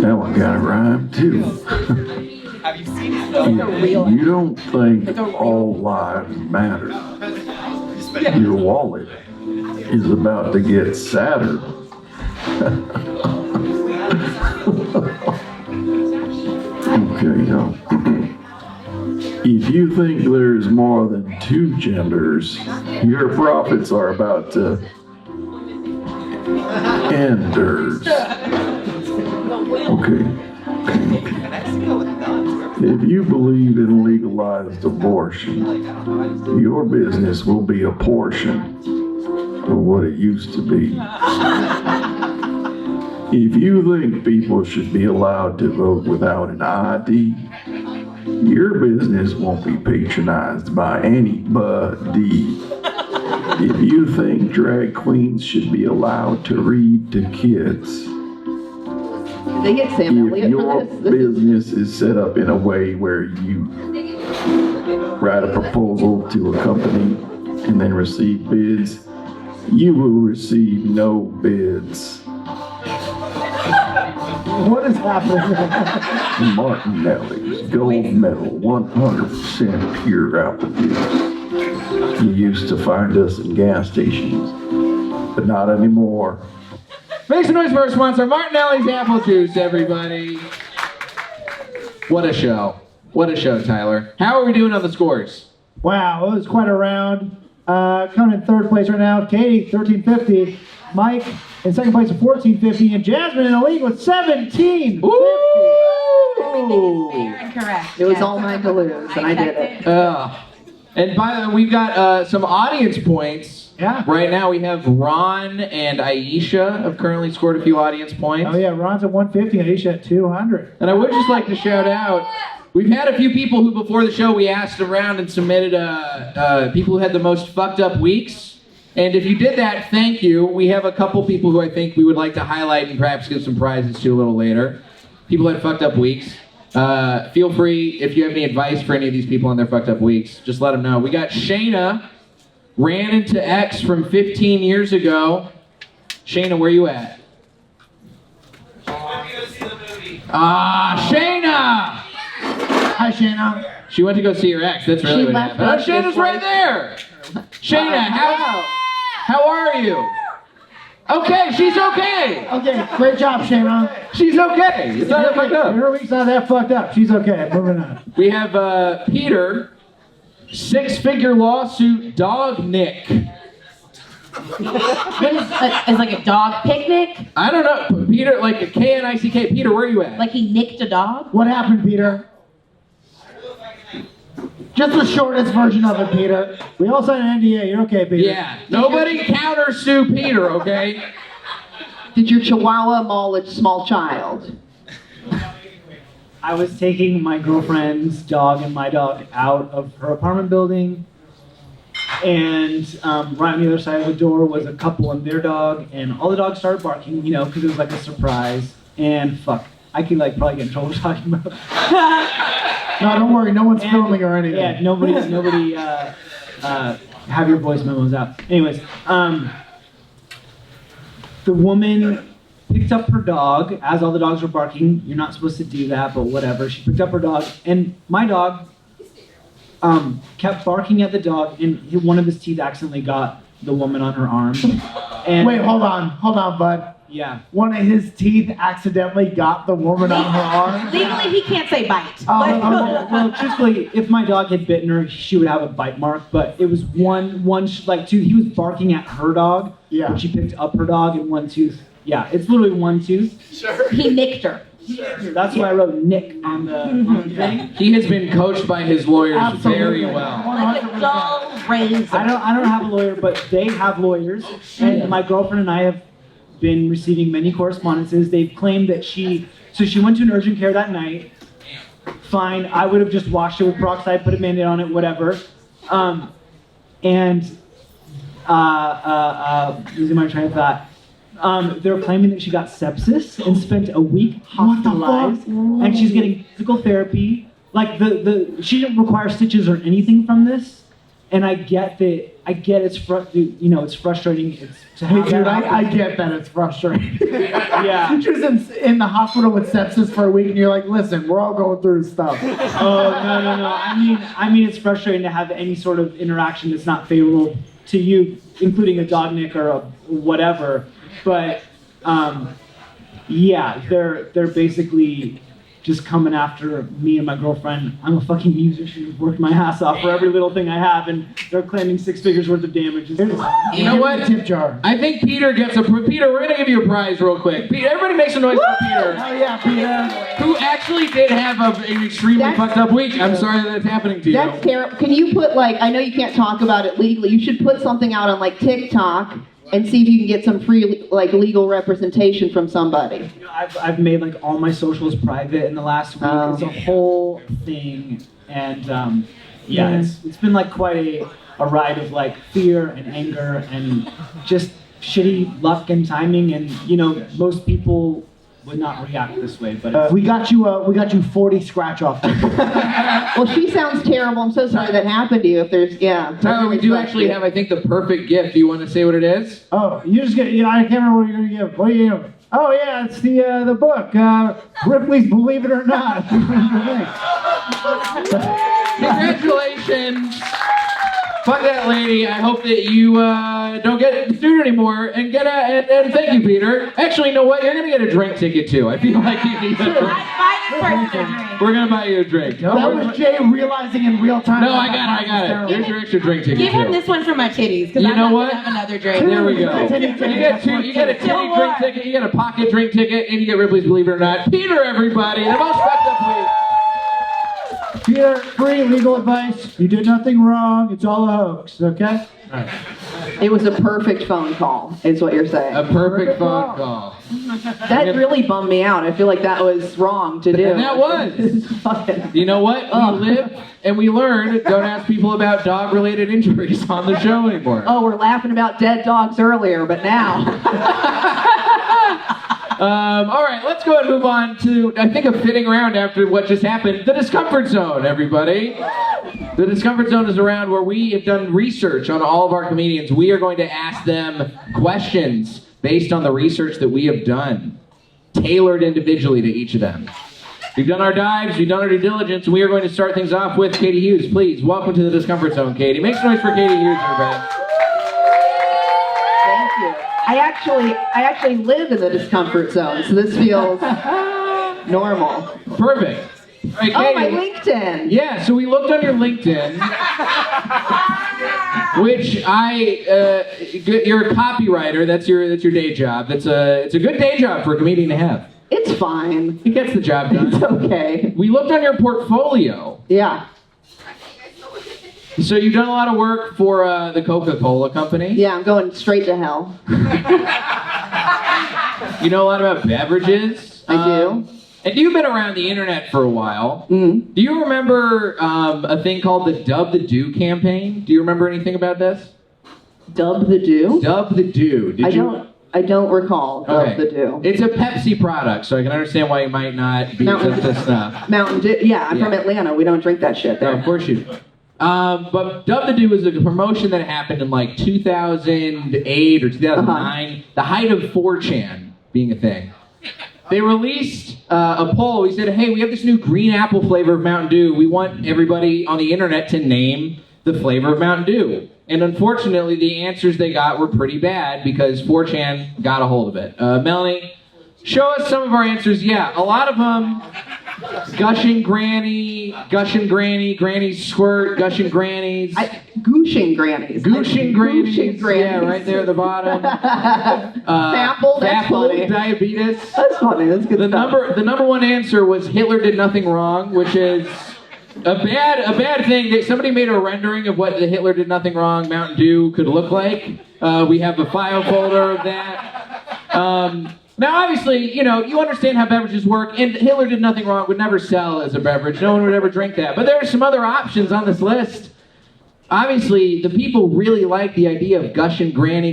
That one got a rhyme too. Have you seen it? If you don't think all lives matter, your wallet is about to get sadder. Okay, y'all. If you think there's more than 2 genders, your profits are about to enders. Okay. If you believe in legalized abortion, your business will be a portion of what it used to be. If you think people should be allowed to vote without an ID, your business won't be patronized by anybody. If you think drag queens should be allowed to read to kids, They get Sam if Elliott your for this. business is set up in a way where you write a proposal to a company and then receive bids, you will receive no bids. What is happening? Martinelli's gold medal, 100% pure apple juice. You used to find us in gas stations, but not anymore. Make some noise for our sponsor, Martinelli's Apple Juice, everybody. What a show. What a show, Tyler. How are we doing on the scores? Wow, it was quite a round. Coming in 3rd place right now, Katie, 1350. Mike in 2nd place at 1450. And Jasmine in the lead with 1750. Ooh! Fair and correct. It was Yes. all mine to lose, and I did it. And by the way, we've got some audience points. Yeah. Right now we have Ron and Aisha have currently scored a few audience points. Oh yeah, Ron's at 150 and Aisha at 200. And I would just like to shout out, we've had a few people who before the show we asked around and submitted people who had the most fucked up weeks. And if you did that, thank you. We have a couple people who I think we would like to highlight and perhaps give some prizes to a little later. People that fucked up weeks. Feel free, if you have any advice for any of these people on their fucked up weeks, just let them know. We got Shayna, ran into X from 15 years ago. Shayna, where you at? Shayna! Hi, Shayna. She went to go see her ex. That's really what happened. Oh, Shayna's right there. Shayna, how are you? Okay, she's okay. Okay, great job, Shayna. She's okay. It's not that fucked up. Her week's not that fucked up. She's okay. Moving on. We have Peter, 6-figure lawsuit, dog Nick. What is it's like a dog picnic? I don't know. Peter, like a K-N-I-C-K. Peter, where are you at? Like he nicked a dog? What happened, Peter? Just the shortest version of it, Peter. We all signed an NDA. You're okay, Peter. Yeah. Nobody counter sue Peter, okay? Did your chihuahua maul a small child? I was taking my girlfriend's dog and my dog out of her apartment building, and right on the other side of the door was a couple and their dog, and all the dogs started barking, because it was like a surprise. And fuck, I could probably get in trouble talking about it. No, don't worry. No one's filming or anything. Yeah, nobody. Have your voice memos out. Anyways, the woman picked up her dog as all the dogs were barking. You're not supposed to do that, but whatever. She picked up her dog, and my dog kept barking at the dog, and one of his teeth accidentally got the woman on her arm. And wait, hold on, bud. Yeah. One of his teeth accidentally got the woman on her arm. Legally, he can't say bite. Well, truthfully, if my dog had bitten her, she would have a bite mark. But it was two. He was barking at her dog. Yeah. When she picked up her dog, and one tooth. Yeah, it's literally one tooth. Sure. He nicked her. That's why I wrote Nick on the thing. He has been coached by his lawyers very well. Like a dull razor. I don't have a lawyer, but they have lawyers, and my girlfriend and I have been receiving many correspondences. They've claimed that she went to an urgent care that night. Fine, I would have just washed it with peroxide, put a Band-Aid on it, whatever. Losing my train of thought. They're claiming that she got sepsis and spent a week hospitalized, and she's getting physical therapy. She didn't require stitches or anything from this. And I get that. It's it's frustrating. Hey, dude, I get that it's frustrating. Yeah. She was in the hospital with sepsis for a week, and you're like, listen, we're all going through stuff. Oh no. I mean, it's frustrating to have any sort of interaction that's not favorable to you, including a dog nick or whatever. But they're basically just coming after me and my girlfriend. I'm a fucking musician who's worked my ass off for every little thing I have, and they're claiming 6 figures worth of damage. You know what? Tip jar. I think Peter gets Peter, we're gonna give you a prize real quick. Everybody make some noise for Peter. Oh yeah, Peter. Who actually did have an extremely fucked up week. I'm sorry that's happening to you. That's terrible. Can you put I know you can't talk about it legally. You should put something out on TikTok and see if you can get some free legal representation from somebody. I've made all my socials private in the last week. It's a whole thing, and it's been quite a ride of fear and anger and just shitty luck and timing, and most people would not react this way, but we got you 40 scratch off. Well, she sounds terrible. I'm so sorry that happened to you. If there's Tyler, we do actually have, I think, the perfect gift. Do you want to say what it is? Oh, you just get. I can't remember what you're gonna give. What are you gonna give? Oh yeah, it's the book. Ripley's Believe It or Not. Congratulations. Fuck that lady. I hope that you don't get sued anymore and and thank you, Peter. Actually, you know what? You're gonna get a drink ticket too. I feel like you need a drink. Buy this person a drink. We're gonna buy you a drink. That was Jay realizing in real time. No, I got it. Here's your extra drink ticket. Give him too. this one for my titties, because You I'm know not what? gonna have another drink. There we go. You get a titty drink ticket, you get a pocket drink ticket, and you get Ripley's Believe It or Not. Peter, everybody, the most fucked up week. Here, free legal advice. You did nothing wrong. It's all a hoax, okay? It was a perfect phone call, is what you're saying. A perfect phone call. That really bummed me out. I feel like that was wrong to do. And that was. Fucking- You know what? We live and we learn. Don't ask people about dog-related injuries on the show anymore. Oh, we're laughing about dead dogs earlier, but now. All right, let's go ahead and move on to, I think, a fitting round after what just happened. The Discomfort Zone, everybody. The Discomfort Zone is a round where we have done research on all of our comedians. We are going to ask them questions based on the research that we have done, tailored individually to each of them. We've done our dives, we've done our due diligence, and we are going to start things off with Katie Hughes. Please, welcome to the Discomfort Zone, Katie. Make some noise for Katie Hughes, everybody. Thank you. I actually live in the discomfort zone, so this feels normal. Perfect. All right, Katie. Oh, my LinkedIn. Yeah, so we looked on your LinkedIn, which you're a copywriter. That's your day job. It's a good day job for a comedian to have. It's fine. It gets the job done. It's okay. We looked on your portfolio. Yeah. So you've done a lot of work for the Coca-Cola company. Yeah, I'm going straight to hell. You know a lot about beverages. I do. And you've been around the internet for a while. Mm. Do you remember a thing called the Dub the Do campaign? Do you remember anything about this? Dub the Do? Dub the Do. I don't recall Dub the Do. It's a Pepsi product, so I can understand why you might not be Mountain up to snuff. Mountain Dew. Yeah, I'm from Yeah. Atlanta. We don't drink that shit No, there. of course you do. But Dub the Do was a promotion that happened in like 2008 or 2009, the height of 4chan being a thing. They released a poll. We said, hey, we have this new green apple flavor of Mountain Dew. We want everybody on the internet to name the flavor of Mountain Dew. And unfortunately, the answers they got were pretty bad because 4chan got a hold of it. Melanie, show us some of our answers. Yeah, a lot of them. Gushing Granny, Granny Squirt, Gushing Grannies. Gooshing Grannies. Gooshing Grannies. Gooshing Grannies. Yeah, right there at the bottom. Fapple, that's Fapple, funny. diabetes. That's funny. That's good The stuff. number one answer was Hitler did nothing wrong, which is a bad thing. Somebody made a rendering of what the Hitler did nothing wrong Mountain Dew could look like. We have a file folder of that. Now, obviously, you understand how beverages work, and Hitler did nothing wrong. It would never sell as a beverage. No one would ever drink that. But there are some other options on this list. Obviously, the people really like the idea of Gushing Granny,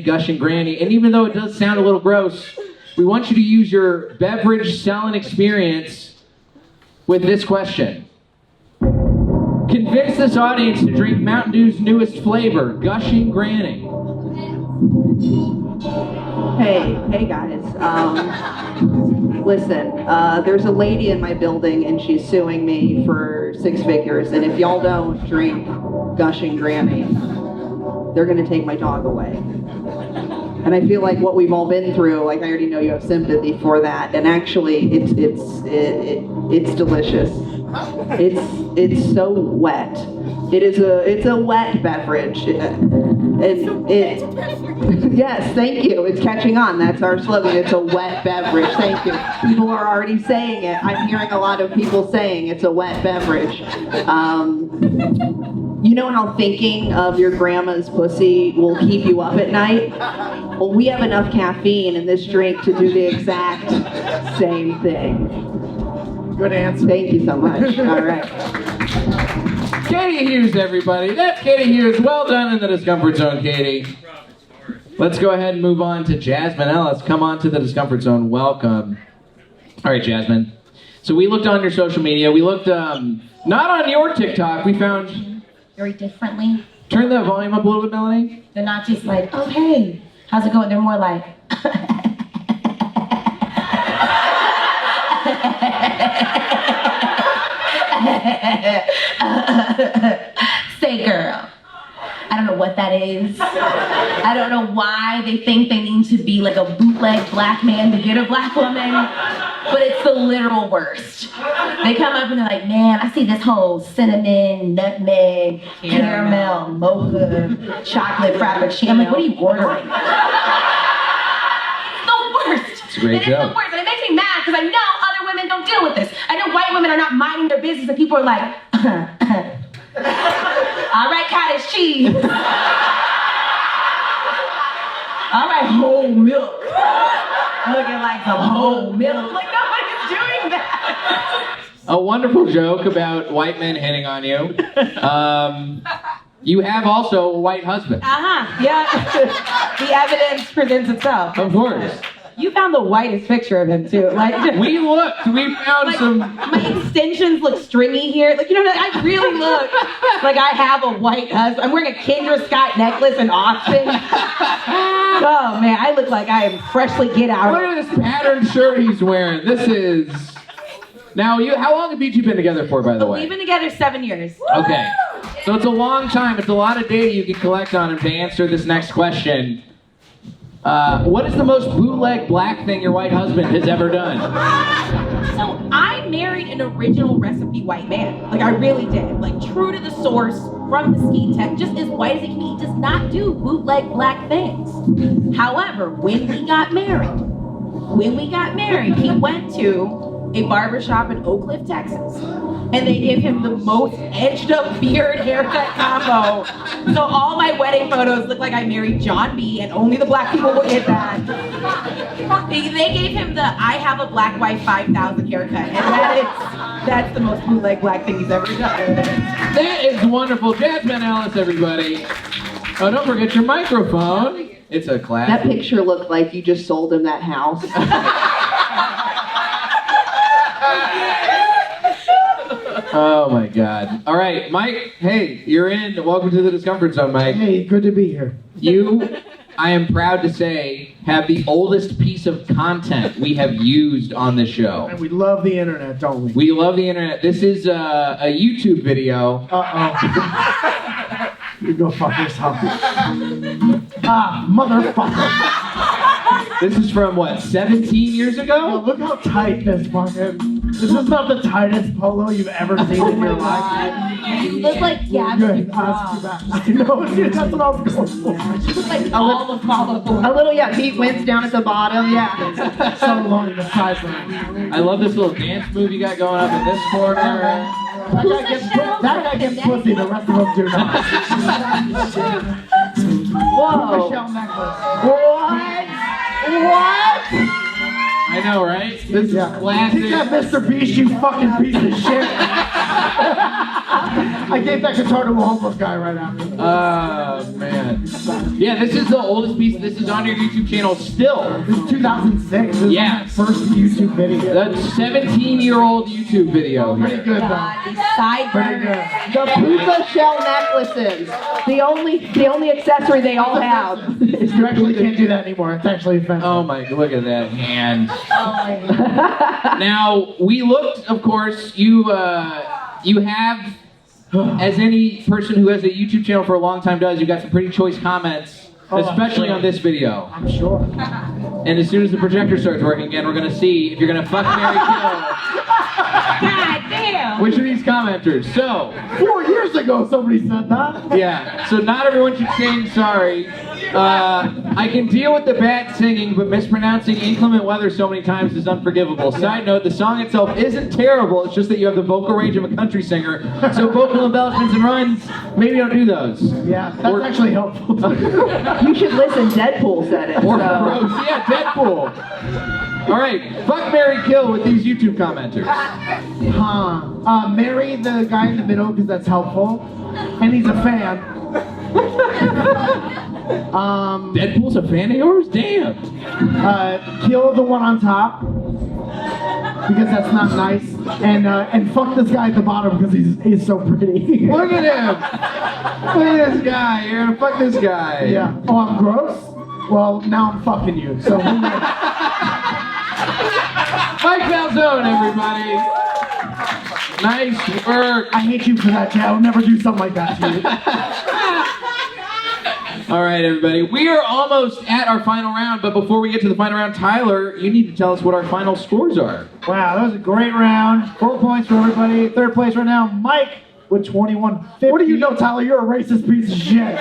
and even though it does sound a little gross, we want you to use your beverage selling experience with this question. Convince this audience to drink Mountain Dew's newest flavor, Gushing Granny. Hey guys. Listen, there's a lady in my building and she's suing me for 6 figures. And if y'all don't drink Gushing Granny, they're gonna take my dog away. And I feel like what we've all been through, like I already know you have sympathy for that. And actually, it's delicious. It's so wet. It's a wet beverage. Yes, thank you. It's catching on. That's our slogan. It's a wet beverage. Thank you. People are already saying it. I'm hearing a lot of people saying it's a wet beverage. You know how thinking of your grandma's pussy will keep you up at night? Well, we have enough caffeine in this drink to do the exact same thing. Good answer. Thank you so much. All right. Katie Hughes, everybody. That's Katie Hughes. Well done in the Discomfort Zone, Katie. Let's go ahead and move on to Jasmine Ellis. Come on to the Discomfort Zone. Welcome. All right, Jasmine. So we looked on your social media. We looked not on your TikTok. We found... Very differently. Turn that volume up a little bit, Melanie. They're not just like, oh, hey, how's it going? They're more like... Say, girl. I don't know what that is. I don't know why they think they need to be like a bootleg black man to get a black woman, but it's the literal worst. They come up and they're like, man, I see this whole cinnamon, nutmeg, caramel, mocha, chocolate frappuccino. I'm like, what are you ordering? It's the worst. It's a great It is joke. the worst, and it makes me mad because I know other women don't deal with this. I know white women are not minding their business, and people are like, All right, cottage cheese. All right, whole milk. Looking like some whole milk. Like nobody's doing that. A wonderful joke about white men hitting on you. You have also a white husband. Yeah. The evidence presents itself. Of course. You found the whitest picture of him too. Like We looked. We found like, some. My extensions look stringy here. Like, you know, I really look like I have a white husband. I'm wearing a Kendra Scott necklace in Austin. Oh man, I look like I am freshly get out. Look at this patterned shirt he's wearing. This is. Now, how long have you two been together for, by the way? We've been together 7 years. Okay. So it's a long time. It's a lot of data you can collect on him to answer this next question. What is the most bootleg black thing your white husband has ever done? So I married an original recipe white man. Like I really did. Like true to the source, from the ski tech, just as white as he can be. He does not do bootleg black things. However, when we got married, he went to a barbershop in Oak Cliff, Texas. And they gave him the most edged up beard haircut combo. So all my wedding photos look like I married John B. and only the black people will get that. They gave him the I have a black wife 5,000 haircut. And that's the most bootleg black thing he's ever done. That is wonderful. Jasmine Ellis, everybody. Oh, don't forget your microphone. It's a class. That picture looked like you just sold him that house. Oh my God. All right, Mike, hey, you're in. Welcome to the Discomfort Zone, Mike. Hey, good to be here. You, I am proud to say, have the oldest piece of content we have used on this show. And we love the internet, don't we? We love the internet. This is a YouTube video. Uh-oh. You go fuck yourself. Motherfucker. This is from, what, 17 years Yo, ago? look how tight this fucking... This is not the tightest polo you've ever seen in your life. You look like Good. Gavin. I know, dude, that's what I was going for. You look like all the followers. A little, Pete Wentz down at the bottom, So long in the sideline. I love this little dance move you got going up in this corner. That guy gets pussy, the rest of us do not. Whoa. Michelle necklace. What? I know, right? This is classic. Take that, Mr. Beast, you fucking piece of shit. I gave that guitar to a homeless guy right after. Oh, man. Yeah, this is the oldest piece. This is on your YouTube channel still. This is 2006. This is my first YouTube video. That's 17-year-old YouTube video Pretty here. good, though. Pretty good. The puka shell necklaces. The only accessory they all have. You actually can't do that anymore. It's actually offensive. Oh my, look at that hand. Oh my God. Now, we looked, of course, you have, as any person who has a YouTube channel for a long time does, you got some pretty choice comments, especially on this video. I'm sure. And as soon as the projector starts working again, we're going to see if you're going to fuck, marry, kill. God damn. Which of these commenters? So, 4 years ago somebody said that. yeah, so not everyone should sing sorry. I can deal with the bad singing, but mispronouncing inclement weather so many times is unforgivable. Side note, the song itself isn't terrible, it's just that you have the vocal range of a country singer, so vocal embellishments and runs, maybe don't do those. Yeah, that's actually helpful. You should listen. Deadpool said it. Or so. gross, yeah, Deadpool. All right, fuck, marry, kill with these YouTube commenters. Marry the guy in the middle because that's helpful, and he's a fan. Deadpool's a fan of yours? Damn. Kill the one on top because that's not nice, and fuck this guy at the bottom because he's so pretty. Look at him. Look at this guy. You're gonna fuck this guy. Yeah. Oh, I'm gross? Well, now I'm fucking you. So. Mike Falzone, everybody. Nice work. I hate you for that, Chad. I'll never do something like that to you. All right, everybody. We are almost at our final round, but before we get to the final round, Tyler, you need to tell us what our final scores are. Wow, that was a great round. 4 points for everybody. Third place right now, Mike with 2150. What do you know, Tyler? You're a racist piece of shit.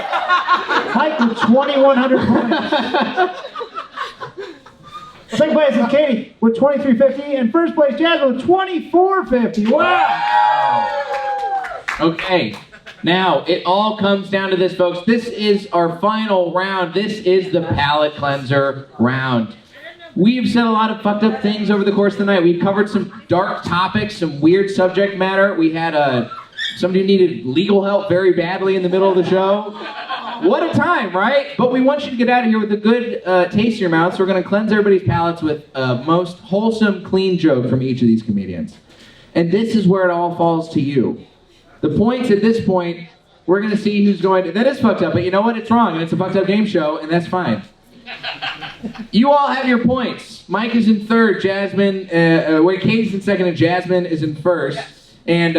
Mike with 2,100 points. Second place is Katie with 2350, and first place Jasmine with 2450. Wow! Okay. Now, it all comes down to this, folks. This is our final round. This is the Palate Cleanser round. We've said a lot of fucked up things over the course of the night. We've covered some dark topics, some weird subject matter. We had somebody who needed legal help very badly in the middle of the show. What a time, right? But we want you to get out of here with a good taste in your mouth, so we're going to cleanse everybody's palates with a most wholesome, clean joke from each of these comedians. And this is where it all falls to you. The points at this point, we're going to see who's going to... That is fucked up, but you know what? It's wrong, and it's a fucked up game show, and that's fine. You all have your points. Mike is in third, Katie's in second, and Jasmine is in first. And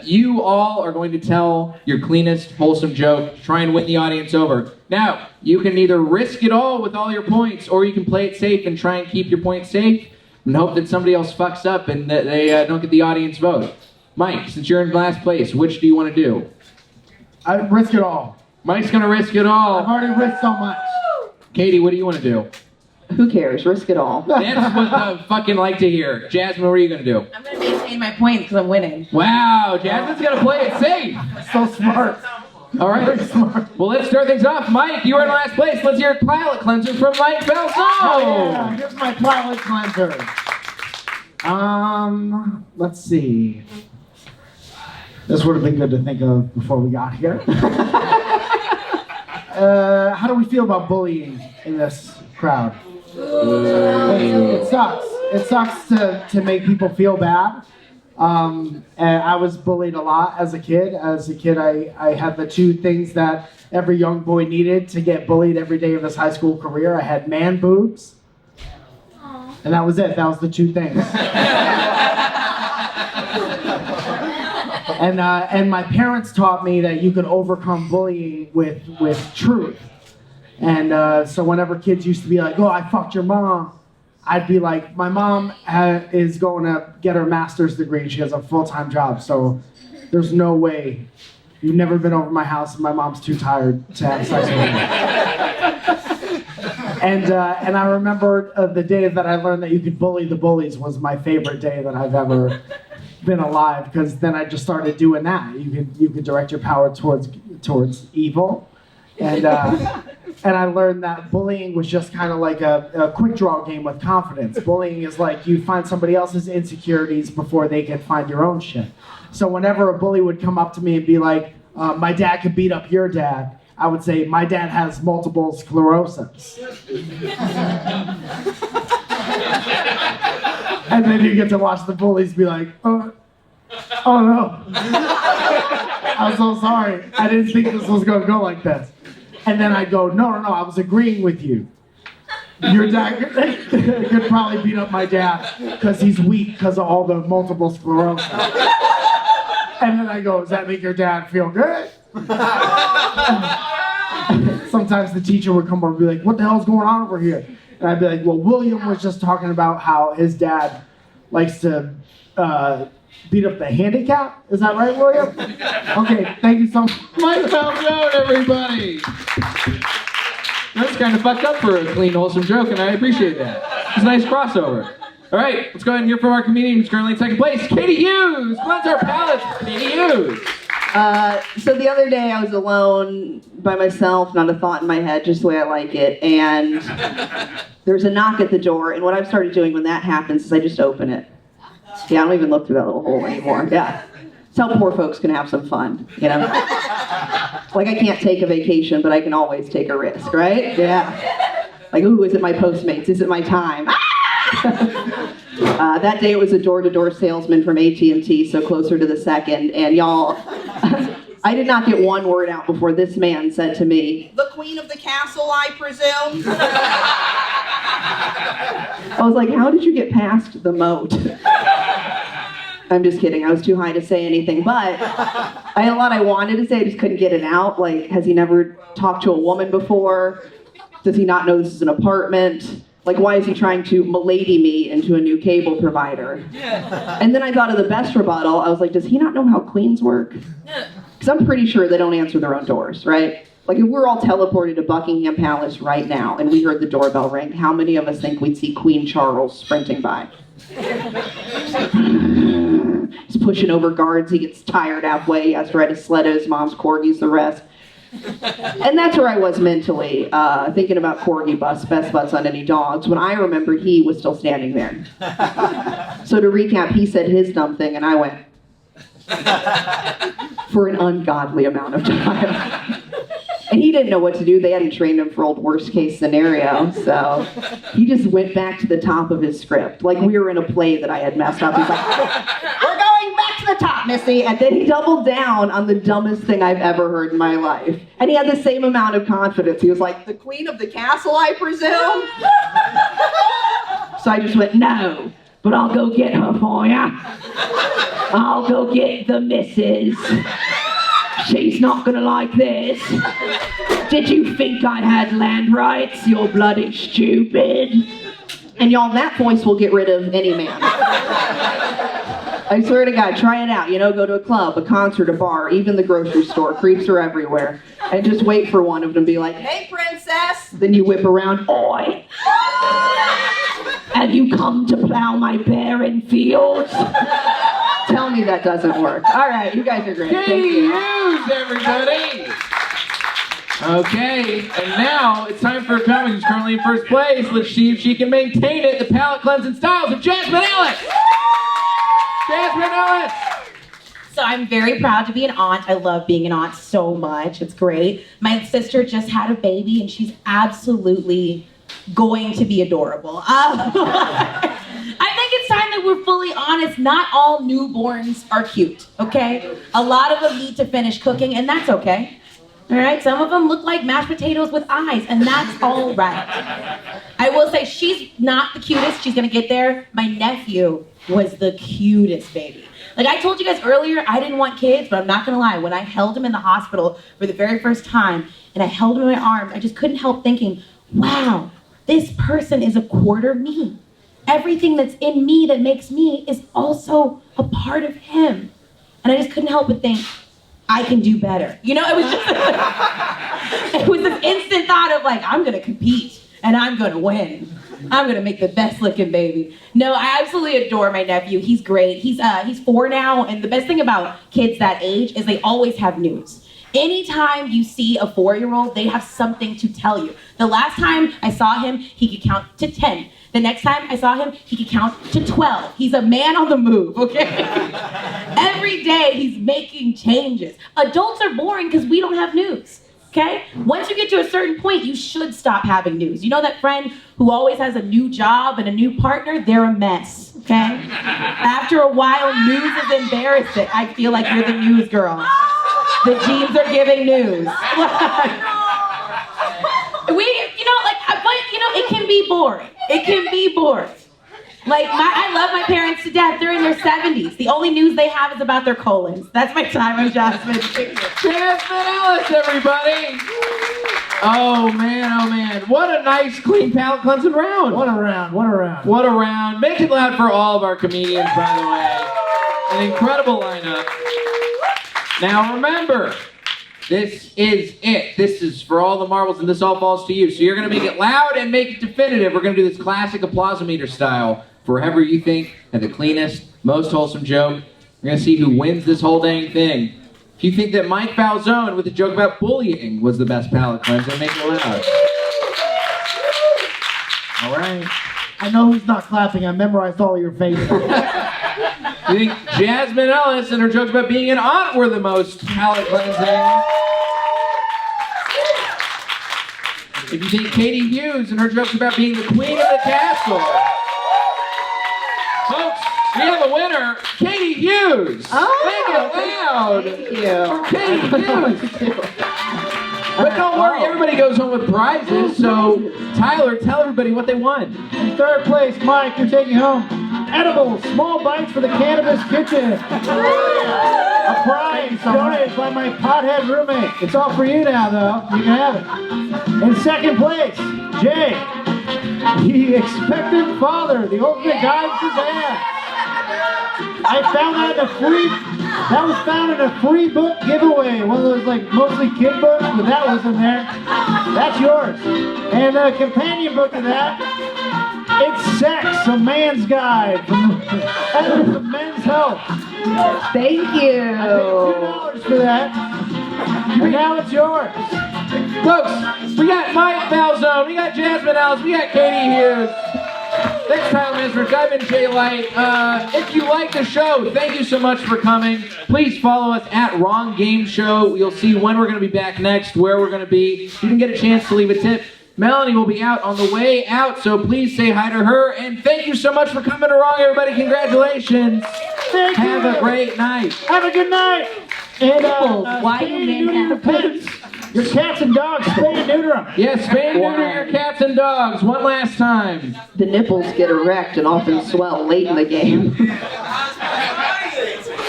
you all are going to tell your cleanest, wholesome joke to try and win the audience over. Now, you can either risk it all with all your points, or you can play it safe and try and keep your points safe and hope that somebody else fucks up and that they don't get the audience vote. Mike, since you're in last place, which do you want to do? I risk it all. Mike's going to risk it all. I've already risked so much. Katie, what do you want to do? Who cares? Risk it all. That's what I fucking like to hear. Jasmine, what are you going to do? I'm going to maintain my points because I'm winning. Wow, Jasmine's going to play it safe. So smart. All right. Very smart. Well, let's start things off. Mike, you are in last place. Let's hear Palate Cleanser from Mike Falzone. Oh, yeah. Here's my palate cleanser. Let's see. This would have been good to think of before we got here. How do we feel about bullying in this crowd? It sucks. It sucks to make people feel bad. And I was bullied a lot as a kid. As a kid, I had the two things that every young boy needed to get bullied every day of his high school career. I had man boobs. And that was it. That was the two things. And my parents taught me that you can overcome bullying with truth. And so whenever kids used to be like, oh, I fucked your mom, I'd be like, my mom is going to get her master's degree. She has a full-time job, so there's no way. You've never been over my house, and my mom's too tired to have sex with me. And I remember the day that I learned that you could bully the bullies was my favorite day that I've ever been alive, because then I just started doing that. You could direct your power towards evil, and I learned that bullying was just kind of like a quick draw game with confidence. Bullying is like you find somebody else's insecurities before they can find your own shit. So whenever a bully would come up to me and be like, my dad could beat up your dad, I would say, my dad has multiple sclerosis. And then you get to watch the bullies be like, oh no. I'm so sorry. I didn't think this was going to go like this. And then I go, no, I was agreeing with you. Your dad could probably beat up my dad because he's weak because of all the multiple sclerosis. And then I go, does that make your dad feel good? Sometimes the teacher would come over and be like, what the hell's going on over here? And I'd be like, well, William was just talking about how his dad likes to beat up the handicap. Is that right, William? Okay, thank you so much. Mike Falzone, everybody. That's kind of fucked up for a clean, wholesome joke, and I appreciate that. It's a nice crossover. All right, let's go ahead and hear from our comedian who's currently in second place, Katie Hughes. Cleanse our palates, Katie Hughes. So the other day I was alone by myself, not a thought in my head, just the way I like it, and there's a knock at the door, and what I've started doing when that happens is I just open it. Yeah, I don't even look through that little hole anymore. Yeah. It's how poor folks can have some fun, you know? Like I can't take a vacation, but I can always take a risk, right? Yeah. Like, ooh, is it my Postmates? Is it my time? That day it was a door-to-door salesman from AT&T, so closer to the second, and y'all, I did not get one word out before this man said to me, "The queen of the castle, I presume?" I was like, how did you get past the moat? I'm just kidding. I was too high to say anything, but I had a lot I wanted to say. I just couldn't get it out. Like, has he never talked to a woman before? Does he not know this is an apartment? Like, why is he trying to milady me into a new cable provider? And then I thought of the best rebuttal. I was like, does he not know how queens work? Because I'm pretty sure they don't answer their own doors, right? Like, if we're all teleported to Buckingham Palace right now and we heard the doorbell ring, how many of us think we'd see Queen Charles sprinting by? He's pushing over guards. He gets tired halfway. He has to ride a sled to his mom's corgis the rest. And that's where I was mentally, thinking about corgi best butts on any dogs, when I remembered he was still standing there. So to recap, he said his dumb thing, and I went for an ungodly amount of time. And he didn't know what to do. They hadn't trained him for old worst case scenario, so he just went back to the top of his script. Like we were in a play that I had messed up. He's like, we're going back to the top, Missy. And then he doubled down on the dumbest thing I've ever heard in my life. And he had the same amount of confidence. He was like, the queen of the castle, I presume? So I just went, no, but I'll go get her for ya. I'll go get the missus. She's not gonna like this. Did you think I had land rights, you bloody stupid? And y'all, that voice will get rid of any man. I swear to God, try it out. You know, go to a club, a concert, a bar, even the grocery store. Creeps are everywhere. And just wait for one of them to be like, hey, princess. Then you whip around, oi. Have you come to plow my barren fields? Tell me that doesn't work. All right, you guys are great. Thank you. Hughes, everybody. Okay, and now it's time for a comic who's currently in first place. Let's see if she can maintain it. The palate cleansing styles of Jasmine Ellis. Jasmine Ellis. So I'm very proud to be an aunt. I love being an aunt so much. It's great. My sister just had a baby, and she's absolutely going to be adorable. I think it's time that we're fully honest. Not all newborns are cute, okay? A lot of them need to finish cooking, and that's okay. All right? Some of them look like mashed potatoes with eyes, and that's all right. I will say she's not the cutest. She's gonna get there. My nephew was the cutest baby. Like I told you guys earlier, I didn't want kids, but I'm not gonna lie. When I held him in the hospital for the very first time, and I held him in my arms, I just couldn't help thinking, wow, this person is a quarter me. Everything that's in me that makes me is also a part of him. And I just couldn't help but think, I can do better. You know, it was just, it was an instant thought of like, I'm gonna compete and I'm gonna win. I'm gonna make the best looking baby. No, I absolutely adore my nephew. He's great. He's 4 now, and the best thing about kids that age is they always have news. Anytime you see a 4-year-old, they have something to tell you. The last time I saw him, he could count to 10. The next time I saw him, he could count to 12. He's a man on the move, okay? Every day he's making changes. Adults are boring because we don't have news, okay? Once you get to a certain point, you should stop having news. You know that friend who always has a new job and a new partner? They're a mess, okay? After a while, news is embarrassing. I feel like you're the news girl. The jeans are giving news. It can be boring. It can be boring. Like, I love my parents to death. They're in their 70s. The only news they have is about their colons. That's my time. I'm Jasmine. Jasmine Ellis, everybody. Oh, man. What a nice, clean palate cleansing round. What a round. What a round. Make it loud for all of our comedians, by the way. An incredible lineup. Now, remember, this is it. This is for all the marbles, and this all falls to you. So you're going to make it loud and make it definitive. We're going to do this classic applause-o-meter style for whoever you think had the cleanest, most wholesome joke. We're going to see who wins this whole dang thing. If you think that Mike Falzone with a joke about bullying was the best palate cleanser, make it loud. All right. I know who's not clapping. I memorized all your faces. You think Jasmine Ellis and her jokes about being an aunt were the most palate cleansing? If you think Katie Hughes and her jokes about being the queen of the castle. Folks, we have a winner, Katie Hughes. Oh, make it loud. Thank you. For Katie Hughes. But don't worry, everybody goes home with prizes. So, Tyler, tell everybody what they won. In third place, Mike, you're taking home edibles, small bites for the Cannabis Kitchen. A prize donated by my pothead roommate. It's all for you now, though. You can have it. In second place, Jay, the expectant father, the ultimate guide for dads. I found that was found in a free book giveaway. One of those like mostly kid books, but that was in there. That's yours. And a companion book to that, it's Sex, a Man's Guide from Men's Health. Thank you. I paid $2 for that. And now it's yours. Folks, we got Mike Falzone, we got Jasmine Ellis, we got Katie Hughes. Thanks, Tyler Misrich. I've been Jay Light. If you like the show, thank you so much for coming. Please follow us at Wrong Game Show. You'll see when we're going to be back next, where we're going to be. You can get a chance to leave a tip. Melanie will be out on the way out, so please say hi to her. And thank you so much for coming to Wrong, everybody. Congratulations. Have a great night. Have a good night. And Why spay do and men neuter your have pets. Your cats and dogs, spay and neuter them. Yes, spay and neuter your cats and dogs. One last time. The nipples get erect and often swell late in the game.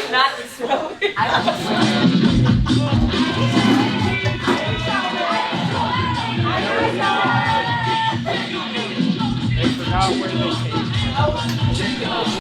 Not the swell.